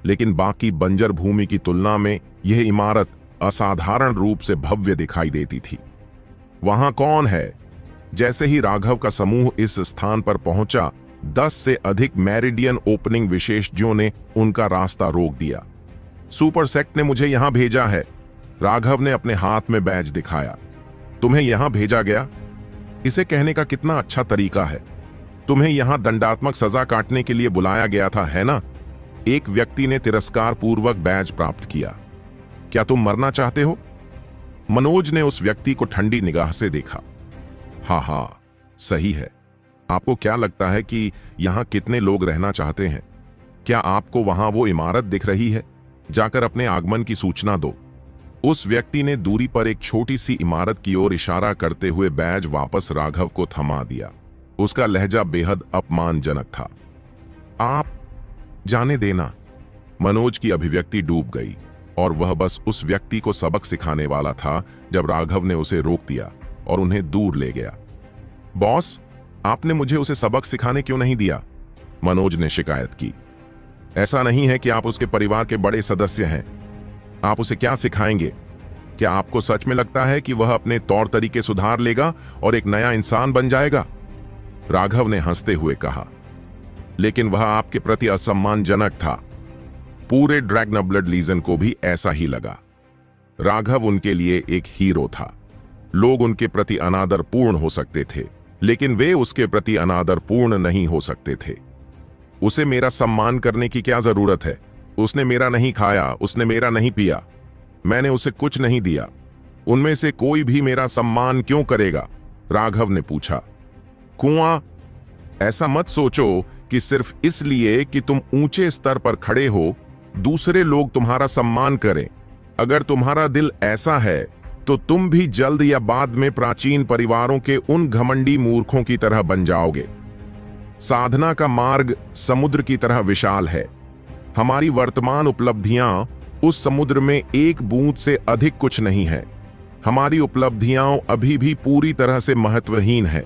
Speaker 1: लेकिन बाकी बंजर भूमि की तुलना में यह इमारत असाधारण रूप से भव्य दिखाई देती थी। वहां कौन है? जैसे ही राघव का समूह इस स्थान पर पहुंचा, 10 से अधिक मेरिडियन ओपनिंग विशेषज्ञों ने उनका रास्ता रोक दिया। सुपर सेक्ट ने मुझे यहां भेजा है। राघव ने अपने हाथ में बैज दिखाया। तुम्हें यहां भेजा गया? इसे कहने का कितना अच्छा तरीका है। तुम्हें यहां दंडात्मक सजा काटने के लिए बुलाया गया था, है ना? एक व्यक्ति ने तिरस्कार पूर्वक बैज प्राप्त किया। क्या तुम मरना चाहते हो? मनोज ने उस व्यक्ति को ठंडी निगाह से देखा। हाँ, सही है। आपको क्या लगता है कि यहां कितने लोग रहना चाहते हैं? क्या आपको वहां वो इमारत दिख रही है? जाकर अपने आगमन की सूचना दो। उस व्यक्ति ने दूरी पर एक छोटी सी इमारत की ओर इशारा करते हुए बैज वापस राघव को थमा दिया। उसका लहजा बेहद अपमानजनक था। आप जाने देना। मनोज की अभिव्यक्ति डूब गई और वह बस उस व्यक्ति को सबक सिखाने वाला था जब राघव ने उसे रोक दिया और उन्हें दूर ले गया। बॉस, आपने मुझे उसे सबक सिखाने क्यों नहीं दिया? मनोज ने शिकायत की। ऐसा नहीं है कि आप उसके परिवार के बड़े सदस्य हैं। आप उसे क्या सिखाएंगे? क्या आपको सच में लगता है कि वह अपने तौर तरीके सुधार लेगा और एक नया इंसान बन जाएगा? राघव ने हंसते हुए कहा। लेकिन वह आपके प्रति असम्मानजनक था। पूरे ड्रैगनब्लड लीजन को भी ऐसा ही लगा। राघव उनके लिए एक हीरो था। लोग उनके प्रति अनादरपूर्ण हो सकते थे, लेकिन वे उसके प्रति अनादरपूर्ण नहीं हो सकते थे। उसे मेरा सम्मान करने की क्या जरूरत है? उसने मेरा नहीं खाया, उसने मेरा नहीं पिया, मैंने उसे कुछ नहीं दिया। उनमें से कोई भी मेरा सम्मान क्यों करेगा? राघव ने पूछा। कुआं, ऐसा मत सोचो कि सिर्फ इसलिए कि तुम ऊंचे स्तर पर खड़े हो दूसरे लोग तुम्हारा सम्मान करें। अगर तुम्हारा दिल ऐसा है तो तुम भी जल्द या बाद में प्राचीन परिवारों के उन घमंडी मूर्खों की तरह बन जाओगे। साधना का मार्ग समुद्र की तरह विशाल है। हमारी वर्तमान उपलब्धियां उस समुद्र में एक बूंद से अधिक कुछ नहीं है। हमारी उपलब्धियां अभी भी पूरी तरह से महत्वहीन है।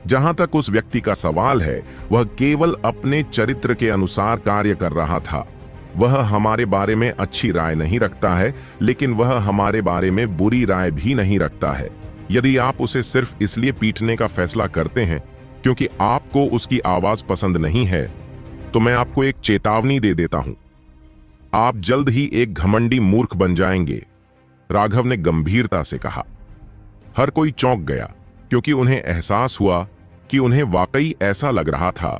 Speaker 1: जहां तक उस व्यक्ति का सवाल है, वह केवल अपने चरित्र के अनुसार कार्य कर रहा था। वह हमारे बारे में अच्छी राय नहीं रखता है, लेकिन वह हमारे बारे में बुरी राय भी नहीं रखता है। यदि आप उसे सिर्फ इसलिए पीटने का फैसला करते हैं क्योंकि आपको उसकी आवाज पसंद नहीं है, तो मैं आपको एक चेतावनी दे देता हूं। आप जल्द ही एक घमंडी मूर्ख बन जाएंगे, राघव ने गंभीरता से कहा। हर कोई चौंक गया क्योंकि उन्हें एहसास हुआ कि उन्हें वाकई ऐसा लग रहा था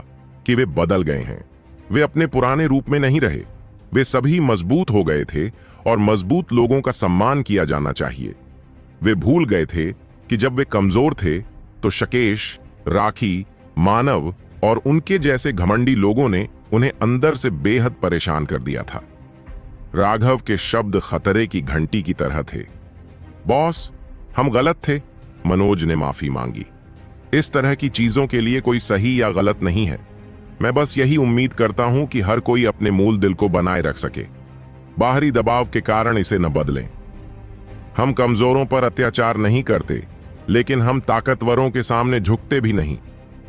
Speaker 1: कि वे बदल गए हैं। वे अपने पुराने रूप में नहीं रहे। वे सभी मजबूत हो गए थे और मजबूत लोगों का सम्मान किया जाना चाहिए। वे भूल गए थे कि जब वे कमजोर थे तो शकेश, राखी, मानव और उनके जैसे घमंडी लोगों ने उन्हें अंदर से बेहद परेशान कर दिया था। राघव के शब्द खतरे की घंटी की तरह थे। बॉस, हम गलत थे। मनोज ने माफी मांगी। इस तरह की चीजों के लिए कोई सही या गलत नहीं है। मैं बस यही उम्मीद करता हूं कि हर कोई अपने मूल दिल को बनाए रख सके, बाहरी दबाव के कारण इसे न बदलें। हम कमजोरों पर अत्याचार नहीं करते, लेकिन हम ताकतवरों के सामने झुकते भी नहीं।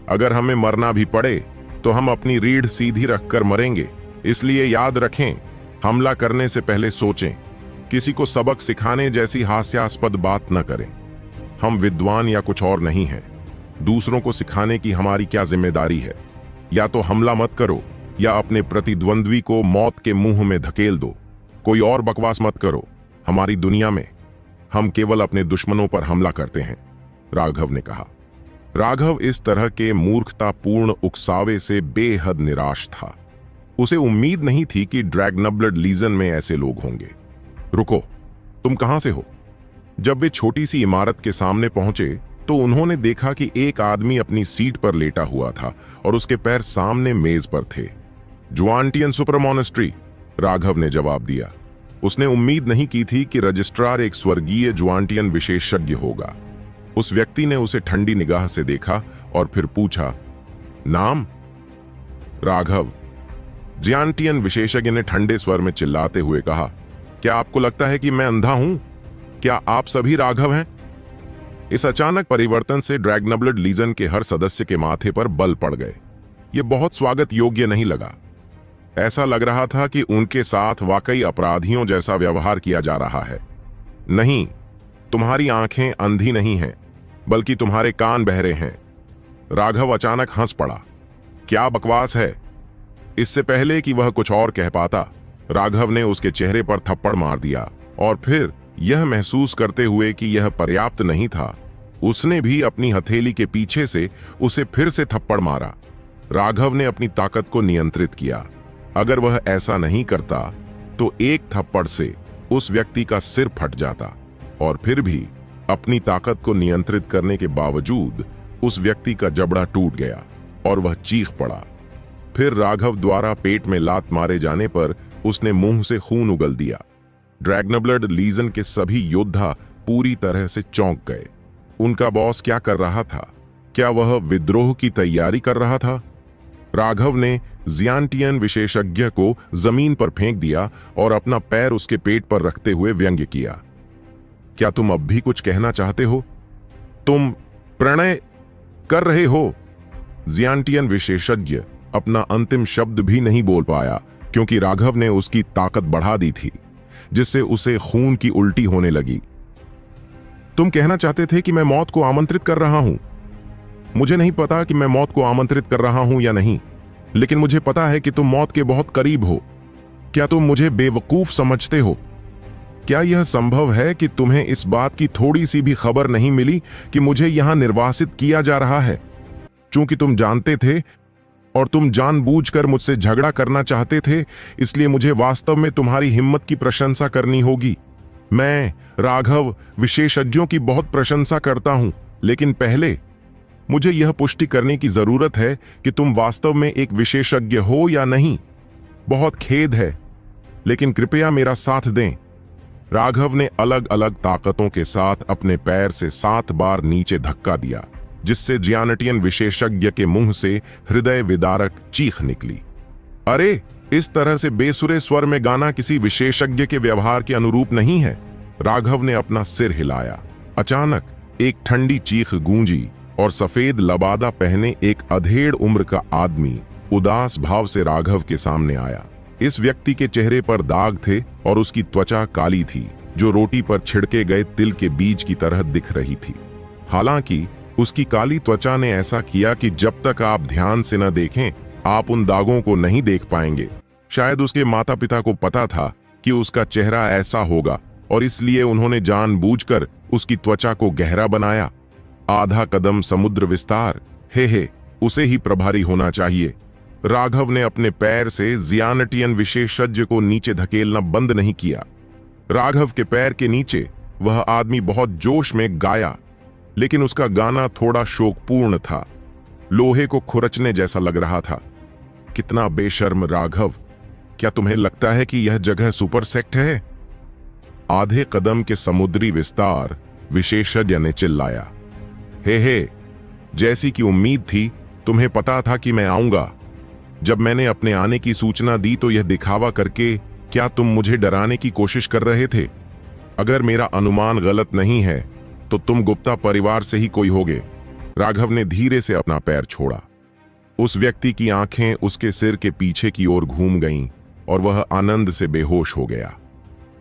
Speaker 1: अगर हमें मरना भी पड़े तो हम अपनी रीढ़ सीधी रखकर मरेंगे। इसलिए याद रखें, हमला करने से पहले सोचें। किसी को सबक सिखाने जैसी हास्यास्पद बात न करें। हम विद्वान या कुछ और नहीं हैं। दूसरों को सिखाने की हमारी क्या जिम्मेदारी है? या तो हमला मत करो या अपने प्रतिद्वंद्वी को मौत के मुंह में धकेल दो। कोई और बकवास मत करो। हमारी दुनिया में हम केवल अपने दुश्मनों पर हमला करते हैं, राघव ने कहा। राघव इस तरह के मूर्खतापूर्ण उकसावे से बेहद निराश था। उसे उम्मीद नहीं थी कि ड्रैगनब्लड लीजन में ऐसे लोग होंगे। रुको, तुम कहां से हो? जब वे छोटी सी इमारत के सामने पहुंचे तो उन्होंने देखा कि एक आदमी अपनी सीट पर लेटा हुआ था और उसके पैर सामने मेज पर थे। जुआंटियन सुपर मॉनेस्ट्री, राघव ने जवाब दिया। उसने उम्मीद नहीं की थी कि रजिस्ट्रार एक स्वर्गीय जुआंटियन विशेषज्ञ होगा। उस व्यक्ति ने उसे ठंडी निगाह से देखा और फिर पूछा, नाम? राघव। जुआंटियन विशेषज्ञ ने ठंडे स्वर में चिल्लाते हुए कहा, क्या आपको लगता है कि मैं अंधा हूं? क्या आप सभी राघव हैं? इस अचानक परिवर्तन से ड्रैगनब्लड लीजन के हर सदस्य के माथे पर बल पड़ गए। यह बहुत स्वागत योग्य नहीं लगा। ऐसा लग रहा था कि उनके साथ वाकई अपराधियों जैसा व्यवहार किया जा रहा है। नहीं, तुम्हारी आंखें अंधी नहीं हैं, बल्कि तुम्हारे कान बहरे हैं। राघव अचानक हंस पड़ा। क्या बकवास है। इससे पहले कि वह कुछ और कह पाता, राघव ने उसके चेहरे पर थप्पड़ मार दिया और फिर यह महसूस करते हुए कि यह पर्याप्त नहीं था, उसने भी अपनी हथेली के पीछे से उसे फिर से थप्पड़ मारा। राघव ने अपनी ताकत को नियंत्रित किया। अगर वह ऐसा नहीं करता तो एक थप्पड़ से उस व्यक्ति का सिर फट जाता, और फिर भी अपनी ताकत को नियंत्रित करने के बावजूद उस व्यक्ति का जबड़ा टूट गया और वह चीख पड़ा। फिर राघव द्वारा पेट में लात मारे जाने पर उसने मुंह से खून उगल दिया। ड्रैगनब्लड लीजन के सभी योद्धा पूरी तरह से चौंक गए। उनका बॉस क्या कर रहा था? क्या वह विद्रोह की तैयारी कर रहा था? राघव ने ज़ियांटियन विशेषज्ञ को जमीन पर फेंक दिया और अपना पैर उसके पेट पर रखते हुए व्यंग्य किया। क्या तुम अब भी कुछ कहना चाहते हो? तुम प्रणय कर रहे हो? ज़ियांटियन विशेषज्ञ अपना अंतिम शब्द भी नहीं बोल पाया, क्योंकि राघव ने उसकी ताकत बढ़ा दी थी, जिससे उसे खून की उल्टी होने लगी। तुम कहना चाहते थे कि मैं मौत को आमंत्रित कर रहा हूं। मुझे नहीं पता कि मैं मौत को आमंत्रित कर रहा हूं या नहीं, लेकिन मुझे पता है कि तुम मौत के बहुत करीब हो। क्या तुम मुझे बेवकूफ समझते हो? क्या यह संभव है कि तुम्हें इस बात की थोड़ी सी भी खबर नहीं मिली कि मुझे यहां निर्वासित किया जा रहा है? चूंकि तुम जानते थे और तुम जानबूझकर मुझसे झगड़ा करना चाहते थे, इसलिए मुझे वास्तव में तुम्हारी हिम्मत की प्रशंसा करनी होगी। मैं राघव विशेषज्ञों की बहुत प्रशंसा करता हूं, लेकिन पहले मुझे यह पुष्टि करने की जरूरत है कि तुम वास्तव में एक विशेषज्ञ हो या नहीं। बहुत खेद है, लेकिन कृपया मेरा साथ दें। राघव ने अलग अलग ताकतों के साथ अपने पैर से 7 बार नीचे धक्का दिया, जिससे ज़ियानिटियन विशेषज्ञ के मुंह से हृदय विदारक चीख निकली। अरे, इस तरह से बेसुरे स्वर में गाना किसी विशेषज्ञ के व्यवहार के अनुरूप नहीं है। राघव ने अपना सिर हिलाया। अचानक एक ठंडी चीख गूंजी और सफेद लबादा पहने एक अधेड़ उम्र का आदमी उदास भाव से राघव के सामने आया। इस व्यक्ति के चेहरे पर दाग थे और उसकी त्वचा काली थी, जो रोटी पर छिड़के गए तिल के बीज की तरह दिख रही थी। हालांकि उसकी काली त्वचा ने ऐसा किया कि जब तक आप ध्यान से न देखें, आप उन दागों को नहीं देख पाएंगे। शायद उसके माता पिता को पता था कि उसका चेहरा ऐसा होगा, और इसलिए उन्होंने जानबूझकर उसकी त्वचा को गहरा बनाया। आधा कदम समुद्र विस्तार, हे उसे ही प्रभारी होना चाहिए। राघव ने अपने पैर से ज़ियानिटियन विशेषज्ञ को नीचे धकेलना बंद नहीं किया। राघव के पैर के नीचे वह आदमी बहुत जोश में गाया, लेकिन उसका गाना थोड़ा शोकपूर्ण था, लोहे को खुरचने जैसा लग रहा था। कितना बेशर्म राघव! क्या तुम्हें लगता है कि यह जगह सुपर सेक्ट है? आधे कदम के समुद्री विस्तार, विशेषज्ञ ने चिल्लाया। हे, जैसी कि उम्मीद थी, तुम्हें पता था कि मैं आऊंगा। जब मैंने अपने आने की सूचना दी तो यह दिखावा करके क्या तुम मुझे डराने की कोशिश कर रहे थे? अगर मेरा अनुमान गलत नहीं है तो तुम गुप्ता परिवार से ही कोई होगे। राघव ने धीरे से अपना पैर छोड़ा। उस व्यक्ति की आंखें उसके सिर के पीछे की ओर घूम गईं और वह आनंद से बेहोश हो गया।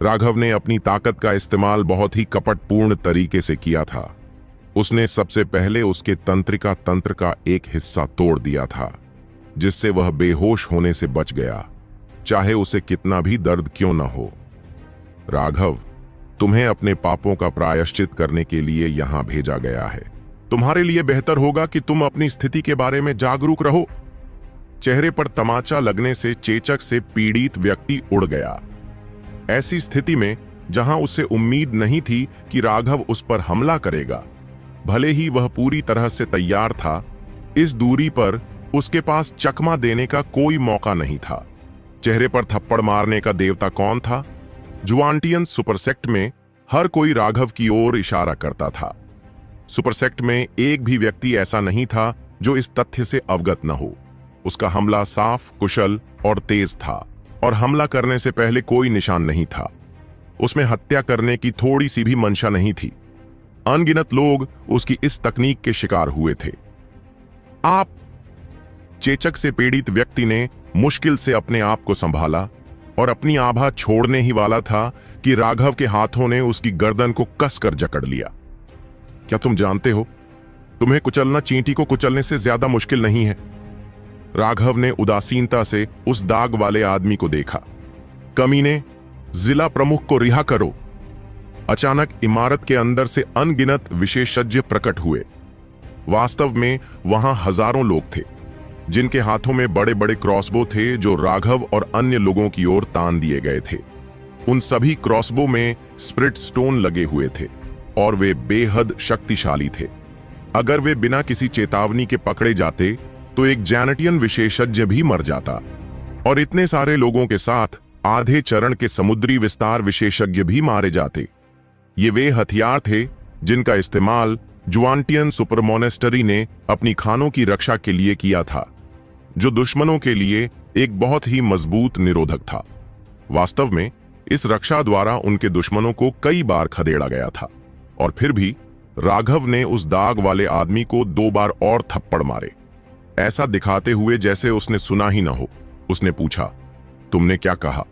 Speaker 1: राघव ने अपनी ताकत का इस्तेमाल बहुत ही कपटपूर्ण तरीके से किया था। उसने सबसे पहले उसके तंत्रिका तंत्र का एक हिस्सा तोड़ दिया था, जिससे वह बेहोश होने से बच गया, चाहे उसे कितना भी दर्द क्यों न हो। राघव, तुम्हें अपने पापों का प्रायश्चित करने के लिए यहां भेजा गया है। तुम्हारे लिए बेहतर होगा कि तुम अपनी स्थिति के बारे में जागरूक रहो। चेहरे पर तमाचा लगने से चेचक से पीड़ित व्यक्ति उड़ गया। ऐसी स्थिति में जहां उसे उम्मीद नहीं थी कि राघव उस पर हमला करेगा, भले ही वह पूरी तरह से तैयार था, इस दूरी पर उसके पास चकमा देने का कोई मौका नहीं था। चेहरे पर थप्पड़ मारने का देवता कौन था? ज़ियांटियन सुपरसेक्ट में हर कोई राघव की ओर इशारा करता था। सुपरसेक्ट में एक भी व्यक्ति ऐसा नहीं था जो इस तथ्य से अवगत न हो। उसका हमला साफ, कुशल और तेज था, और हमला करने से पहले कोई निशान नहीं था। उसमें हत्या करने की थोड़ी सी भी मंशा नहीं थी। अनगिनत लोग उसकी इस तकनीक के शिकार हुए थे। आप, चेचक से पीड़ित व्यक्ति ने मुश्किल से अपने आप को संभाला और अपनी आभा छोड़ने ही वाला था कि राघव के हाथों ने उसकी गर्दन को कसकर जकड़ लिया। क्या तुम जानते हो, तुम्हें कुचलना चींटी को कुचलने से ज्यादा मुश्किल नहीं है। राघव ने उदासीनता से उस दाग वाले आदमी को देखा। कमीने, जिला प्रमुख को रिहा करो। अचानक इमारत के अंदर से अनगिनत विशेषज्ञ प्रकट हुए। वास्तव में वहां हजारों लोग थे, जिनके हाथों में बड़े बड़े क्रॉसबो थे जो राघव और अन्य लोगों की ओर तान दिए गए थे। उन सभी क्रॉसबो में स्प्रिट स्टोन लगे हुए थे और वे बेहद शक्तिशाली थे। अगर वे बिना किसी चेतावनी के पकड़े जाते तो एक जैनेटियन विशेषज्ञ भी मर जाता, और इतने सारे लोगों के साथ आधे चरण के समुद्री विस्तार विशेषज्ञ भी मारे जाते। ये वे हथियार थे जिनका इस्तेमाल जुआंटियन सुपरमोनेस्टरी ने अपनी खानों की रक्षा के लिए किया था, जो दुश्मनों के लिए एक बहुत ही मजबूत निरोधक था। वास्तव में इस रक्षा द्वारा उनके दुश्मनों को कई बार खदेड़ा गया था, और फिर भी राघव ने उस दाग वाले आदमी को 2 बार और थप्पड़ मारे, ऐसा दिखाते हुए जैसे उसने सुना ही न हो। उसने पूछा, तुमने क्या कहा?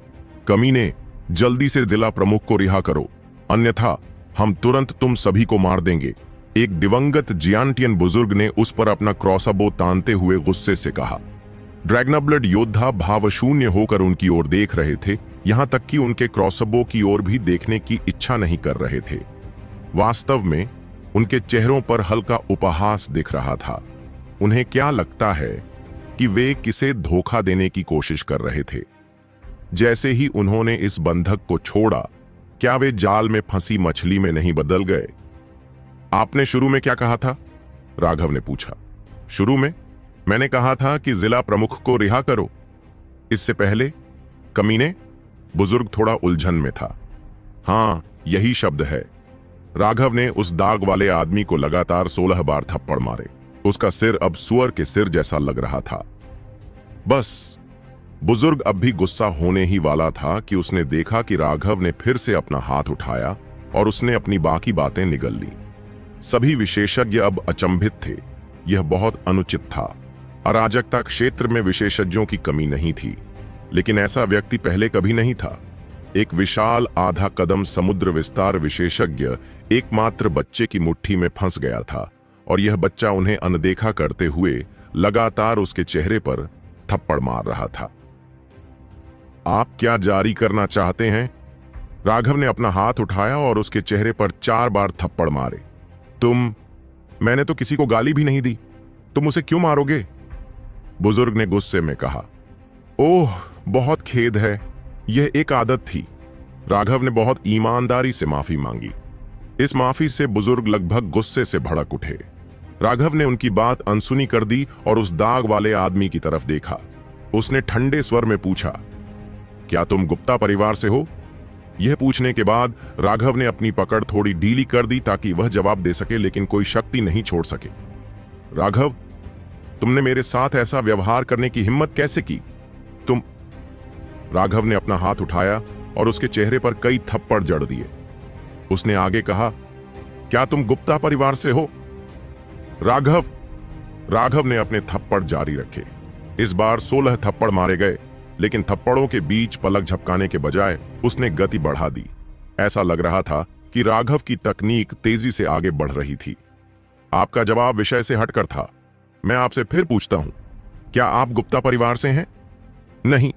Speaker 1: कमीने, जल्दी से जिला प्रमुख को रिहा करो, अन्यथा हम तुरंत तुम सभी को मार देंगे। एक दिवंगत जियांटियन बुजुर्ग ने उस पर अपना क्रॉसबो तानते हुए गुस्से से कहा। ड्रैगनाब्लड योद्धा भावशून्य होकर उनकी ओर देख रहे थे, यहां तक कि उनके क्रॉसबो की ओर भी देखने की इच्छा नहीं कर रहे थे। वास्तव में उनके चेहरों पर हल्का उपहास दिख रहा था। उन्हें क्या लगता है कि वे किसे धोखा देने की कोशिश कर रहे थे। जैसे ही उन्होंने इस बंधक को छोड़ा, क्या वे जाल में फंसी मछली में नहीं बदल गए? आपने शुरू में क्या कहा था? राघव ने पूछा। शुरू में मैंने कहा था कि जिला प्रमुख को रिहा करो। इससे पहले? कमीने, बुजुर्ग थोड़ा उलझन में था। हां, यही शब्द है। राघव ने उस दाग वाले आदमी को लगातार 16 बार थप्पड़ मारे। उसका सिर अब सुअर के सिर जैसा लग रहा था। बस, बुजुर्ग अब भी गुस्सा होने ही वाला था कि उसने देखा कि राघव ने फिर से अपना हाथ उठाया और उसने अपनी बाकी बातें निगल ली। सभी विशेषज्ञ अब अचंभित थे। यह बहुत अनुचित था। अराजकता क्षेत्र में विशेषज्ञों की कमी नहीं थी, लेकिन ऐसा व्यक्ति पहले कभी नहीं था। एक विशाल आधा कदम समुद्र विस्तार विशेषज्ञ एकमात्र बच्चे की मुट्ठी में फंस गया था, और यह बच्चा उन्हें अनदेखा करते हुए लगातार उसके चेहरे पर थप्पड़ मार रहा था। आप क्या जारी करना चाहते हैं? राघव ने अपना हाथ उठाया और उसके चेहरे पर 4 बार थप्पड़ मारे। मैंने तो किसी को गाली भी नहीं दी, तुम उसे क्यों मारोगे? बुजुर्ग ने गुस्से में कहा। ओह, बहुत खेद है, यह एक आदत थी। राघव ने बहुत ईमानदारी से माफी मांगी। इस माफी से बुजुर्ग लगभग गुस्से से भड़क उठे। राघव ने उनकी बात अनसुनी कर दी और उस दाग वाले आदमी की तरफ देखा। उसने ठंडे स्वर में पूछा, क्या तुम गुप्ता परिवार से हो? यह पूछने के बाद राघव ने अपनी पकड़ थोड़ी ढीली कर दी ताकि वह जवाब दे सके, लेकिन कोई शक्ति नहीं छोड़ सके। राघव, तुमने मेरे साथ ऐसा व्यवहार करने की हिम्मत कैसे की? तुम राघव ने अपना हाथ उठाया और उसके चेहरे पर कई थप्पड़ जड़ दिए। उसने आगे कहा, क्या तुम गुप्ता परिवार से हो? राघव ने अपने थप्पड़ जारी रखे। इस बार 16 थप्पड़ मारे गए, लेकिन थप्पड़ों के बीच पलक झपकाने के बजाय उसने गति बढ़ा दी। ऐसा लग रहा था कि राघव की तकनीक तेजी से आगे बढ़ रही थी। आपका जवाब विषय से हटकर था। मैं आपसे फिर पूछता हूं, क्या आप गुप्ता परिवार से हैं? नहीं।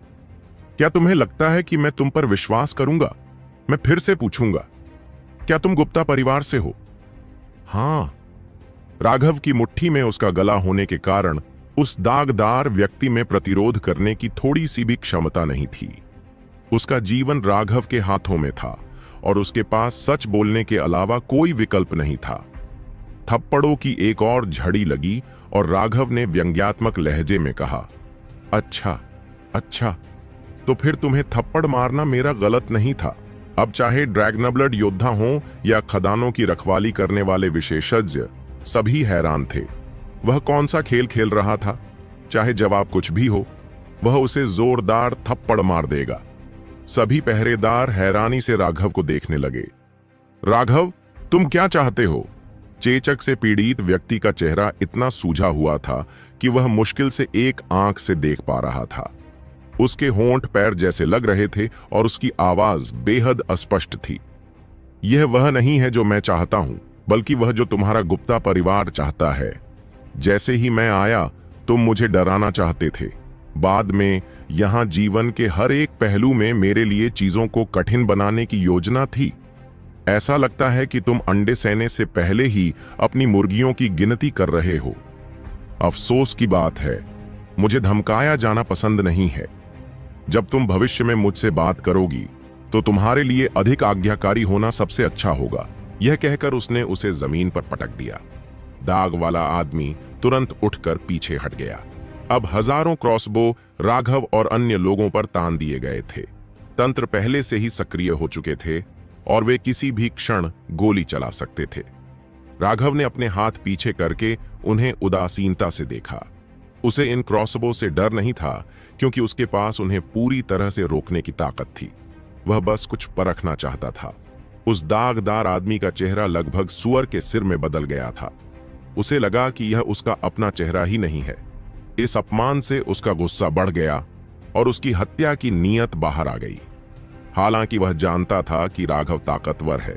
Speaker 1: क्या तुम्हें लगता है कि मैं तुम पर विश्वास करूंगा? मैं फिर से पूछूंगा, क्या तुम गुप्ता परिवार से हो? हां। राघव की मुट्ठी में उसका गला होने के कारण उस दागदार व्यक्ति में प्रतिरोध करने की थोड़ी सी भी क्षमता नहीं थी। उसका जीवन राघव के हाथों में था और उसके पास सच बोलने के अलावा कोई विकल्प नहीं था। थप्पड़ों की एक और झड़ी लगी और राघव ने व्यंग्यात्मक लहजे में कहा, अच्छा, तो फिर तुम्हें थप्पड़ मारना मेरा गलत नहीं था। अब चाहे ड्रैगनाब्लड योद्धा हों या खदानों की रखवाली करने वाले विशेषज्ञ, सभी हैरान थे। वह कौन सा खेल खेल रहा था? चाहे जवाब कुछ भी हो, वह उसे जोरदार थप्पड़ मार देगा। सभी पहरेदार हैरानी से राघव को देखने लगे। राघव, तुम क्या चाहते हो? चेचक से पीड़ित व्यक्ति का चेहरा इतना सूझा हुआ था कि वह मुश्किल से एक आंख से देख पा रहा था। उसके होंठ पैर जैसे लग रहे थे और उसकी आवाज बेहद अस्पष्ट थी। यह वह नहीं है जो मैं चाहता हूं, बल्कि वह जो तुम्हारा गुप्ता परिवार चाहता है। जैसे ही मैं आया तुम मुझे डराना चाहते थे। बाद में यहां जीवन के हर एक पहलू में मेरे लिए चीजों को कठिन बनाने की योजना थी। ऐसा लगता है कि तुम अंडे सेने से पहले ही अपनी मुर्गियों की गिनती कर रहे हो। अफसोस की बात है, मुझे धमकाया जाना पसंद नहीं है। जब तुम भविष्य में मुझसे बात करोगी तो तुम्हारे लिए अधिक आज्ञाकारी होना सबसे अच्छा होगा। यह कहकर उसने उसे जमीन पर पटक दिया। दाग वाला आदमी तुरंत उठकर पीछे हट गया। अब हजारों क्रॉसबो राघव और अन्य लोगों पर तान दिए गए थे। तंत्र पहले से ही सक्रिय हो चुके थे और वे किसी भी क्षण गोली चला सकते थे। राघव ने अपने हाथ पीछे करके उन्हें उदासीनता से देखा। उसे इन क्रॉसबो से डर नहीं था, क्योंकि उसके पास उन्हें पूरी तरह से रोकने की ताकत थी। वह बस कुछ परखना चाहता था। उस दागदार आदमी का चेहरा लगभग सुअर के सिर में बदल गया था। उसे लगा कि यह उसका अपना चेहरा ही नहीं है। इस अपमान से उसका गुस्सा बढ़ गया और उसकी हत्या की नीयत बाहर आ गई। हालांकि वह जानता था कि राघव ताकतवर है,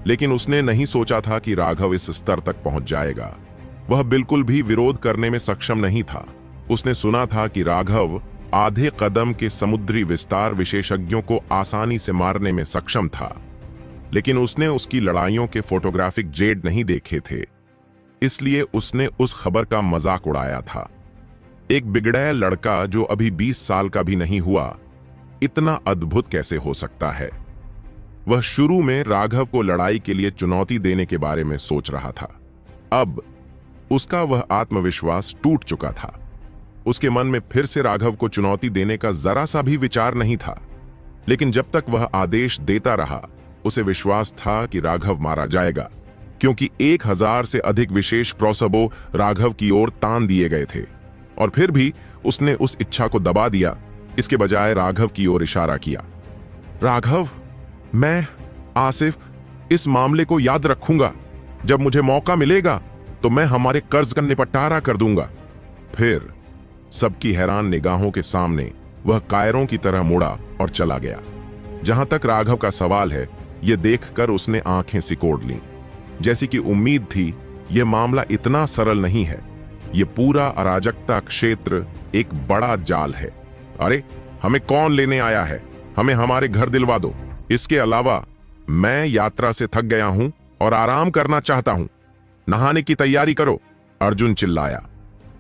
Speaker 1: लेकिन उसने नहीं सोचा था कि राघव इस स्तर तक पहुंच जाएगा। वह बिल्कुल भी विरोध करने में सक्षम नहीं था। उसने सुना था कि राघव आधे कदम के समुद्री विस्तार विशेषज्ञों को आसानी से मारने में सक्षम था, लेकिन उसने उसकी लड़ाइयों के फोटोग्राफिक जेड नहीं देखे थे, इसलिए उसने उस खबर का मजाक उड़ाया था। एक बिगड़ैल लड़का जो अभी 20 साल का भी नहीं हुआ, इतना अद्भुत कैसे हो सकता है? वह शुरू में राघव को लड़ाई के लिए चुनौती देने के बारे में सोच रहा था। अब उसका वह आत्मविश्वास टूट चुका था। उसके मन में फिर से राघव को चुनौती देने का जरा सा भी विचार नहीं था। लेकिन जब तक वह आदेश देता रहा, उसे विश्वास था कि राघव मारा जाएगा, क्योंकि 1000 से अधिक विशेष क्रॉसबो राघव की ओर तान दिए गए थे। और फिर भी उसने उस इच्छा को दबा दिया। इसके बजाय राघव की ओर इशारा किया। राघव, मैं आसिफ इस मामले को याद रखूंगा। जब मुझे मौका मिलेगा तो मैं हमारे कर्ज का निपटारा कर दूंगा। फिर सबकी हैरान निगाहों के सामने वह कायरों की तरह मुड़ा और चला गया। जहां तक राघव का सवाल है, यह देखकर उसने आंखें सिकोड़ लीं। जैसी कि उम्मीद थी, यह मामला इतना सरल नहीं है। यह पूरा अराजकता क्षेत्र एक बड़ा जाल है। अरे, हमें कौन लेने आया है? हमें हमारे घर दिलवा दो। इसके अलावा मैं यात्रा से थक गया हूं और आराम करना चाहता हूं। नहाने की तैयारी करो, अर्जुन चिल्लाया।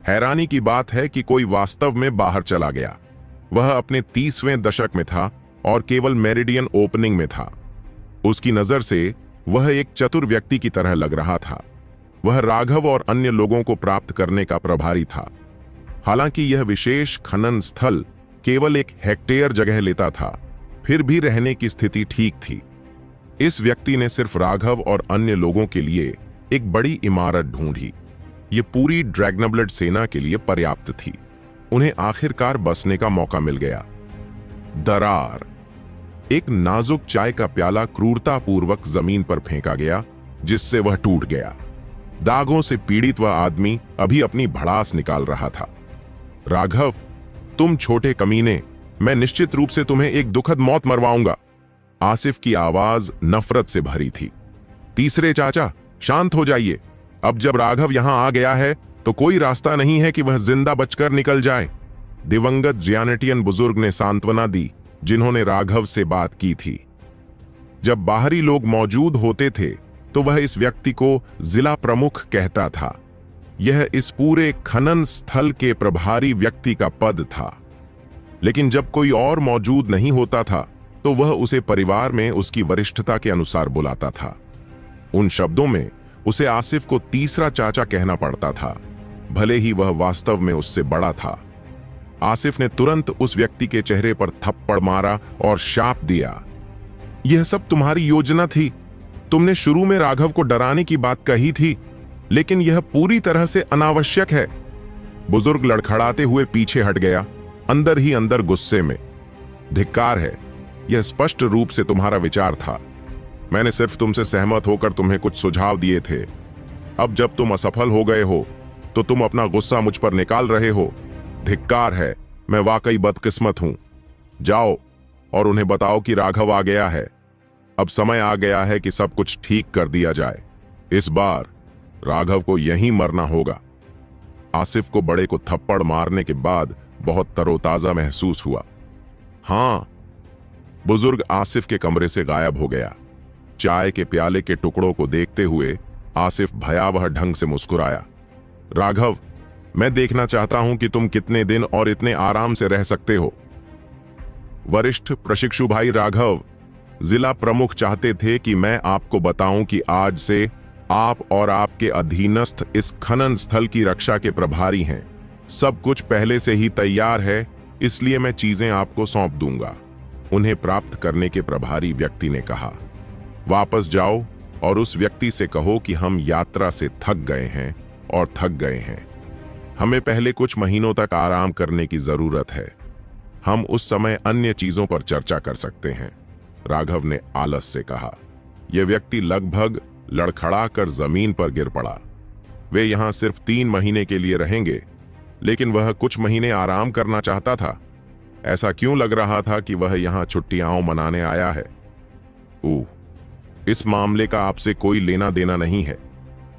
Speaker 1: हैरानी की बात है कि कोई वास्तव में बाहर चला गया। वह अपने 30वें दशक में था और केवल मेरिडियन ओपनिंग में था। उसकी नजर से वह एक चतुर व्यक्ति की तरह लग रहा था। वह राघव और अन्य लोगों को प्राप्त करने का प्रभारी था। हालांकि यह विशेष खनन स्थल केवल 1 हेक्टेयर जगह लेता था, फिर भी रहने की स्थिति ठीक थी। इस व्यक्ति ने सिर्फ राघव और अन्य लोगों के लिए एक बड़ी इमारत ढूंढी। यह पूरी ड्रैगनब्लड सेना के लिए पर्याप्त थी। उन्हें आखिरकार बसने का मौका मिल गया। दरार। एक नाजुक चाय का प्याला क्रूरतापूर्वक जमीन पर फेंका गया, जिससे वह टूट गया। दागों से पीड़ित वह आदमी अभी अपनी भड़ास निकाल रहा था। राघव, तुम छोटे कमीने, मैं निश्चित रूप से तुम्हें एक दुखद मौत मरवाऊंगा। आसिफ की आवाज नफरत से भरी थी। तीसरे चाचा, शांत हो जाइए। अब जब राघव यहां आ गया है तो कोई रास्ता नहीं है कि वह जिंदा बचकर निकल जाए। दिवंगत जियानेटियन बुजुर्ग ने सांत्वना दी, जिन्होंने राघव से बात की थी। जब बाहरी लोग मौजूद होते थे तो वह इस व्यक्ति को जिला प्रमुख कहता था। यह इस पूरे खनन स्थल के प्रभारी व्यक्ति का पद था। लेकिन जब कोई और मौजूद नहीं होता था तो वह उसे परिवार में उसकी वरिष्ठता के अनुसार बुलाता था। उन शब्दों में उसे आसिफ को तीसरा चाचा कहना पड़ता था, भले ही वह वास्तव में उससे बड़ा था। आसिफ ने तुरंत उस व्यक्ति के चेहरे पर थप्पड़ मारा और शाप दिया। यह सब तुम्हारी योजना थी। तुमने शुरू में राघव को डराने की बात कही थी, लेकिन यह पूरी तरह से अनावश्यक है। बुजुर्ग लड़खड़ाते हुए पीछे हट गया, अंदर ही अंदर गुस्से में। धिक्कार है, यह स्पष्ट रूप से तुम्हारा विचार था। मैंने सिर्फ तुमसे सहमत होकर तुम्हें कुछ सुझाव दिए थे। अब जब तुम असफल हो गए हो तो तुम अपना गुस्सा मुझ पर निकाल रहे हो। धिक्कार है, मैं वाकई बदकिस्मत हूं। जाओ और उन्हें बताओ कि राघव आ गया है। अब समय आ गया है कि सब कुछ ठीक कर दिया जाए। इस बार राघव को यहीं मरना होगा। आसिफ को बड़े को थप्पड़ मारने के बाद बहुत तरोताजा महसूस हुआ। हाँ, बुजुर्ग आसिफ के कमरे से गायब हो गया। चाय के प्याले के टुकड़ों को देखते हुए आसिफ भयावह ढंग से मुस्कुराया। राघव, मैं देखना चाहता हूं कि तुम कितने दिन और इतने आराम से रह सकते हो। वरिष्ठ प्रशिक्षु भाई राघव, जिला प्रमुख चाहते थे कि मैं आपको बताऊं कि आज से आप और आपके अधीनस्थ इस खनन स्थल की रक्षा के प्रभारी हैं। सब कुछ पहले से ही तैयार है, इसलिए मैं चीजें आपको सौंप दूंगा, उन्हें प्राप्त करने के प्रभारी व्यक्ति ने कहा। वापस जाओ और उस व्यक्ति से कहो कि हम यात्रा से थक गए हैं और थक गए हैं। हमें पहले कुछ महीनों तक आराम करने की जरूरत है। हम उस समय अन्य चीजों पर चर्चा कर सकते हैं, राघव ने आलस से कहा। यह व्यक्ति लगभग लड़खड़ाकर जमीन पर गिर पड़ा। वे यहां सिर्फ 3 महीने के लिए रहेंगे, लेकिन वह कुछ महीने आराम करना चाहता था। ऐसा क्यों लग रहा था कि वह यहां छुट्टियां मनाने आया है? इस मामले का आपसे कोई लेना देना नहीं है।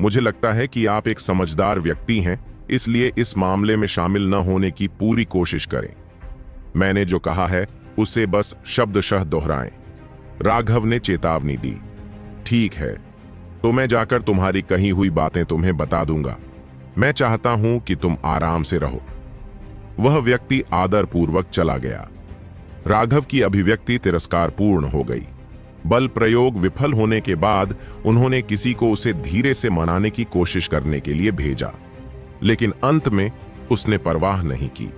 Speaker 1: मुझे लगता है कि आप एक समझदार व्यक्ति हैं, इसलिए इस मामले में शामिल न होने की पूरी कोशिश करें। मैंने जो कहा है उसे बस शब्दशः दोहराएं, राघव ने चेतावनी दी। ठीक है, तो मैं जाकर तुम्हारी कही हुई बातें तुम्हें बता दूंगा। मैं चाहता हूं कि तुम आराम से रहो। वह व्यक्ति आदरपूर्वक चला गया। राघव की अभिव्यक्ति तिरस्कारपूर्ण हो गई। बल प्रयोग विफल होने के बाद उन्होंने किसी को उसे धीरे से मनाने की कोशिश करने के लिए भेजा, लेकिन अंत में उसने परवाह नहीं की।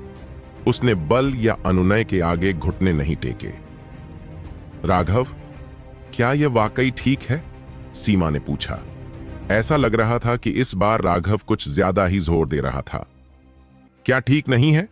Speaker 1: उसने बल या अनुनय के आगे घुटने नहीं टेके। राघव, क्या यह वाकई ठीक है? सीमा ने पूछा। ऐसा लग रहा था कि इस बार राघव कुछ ज्यादा ही जोर दे रहा था। क्या ठीक नहीं है?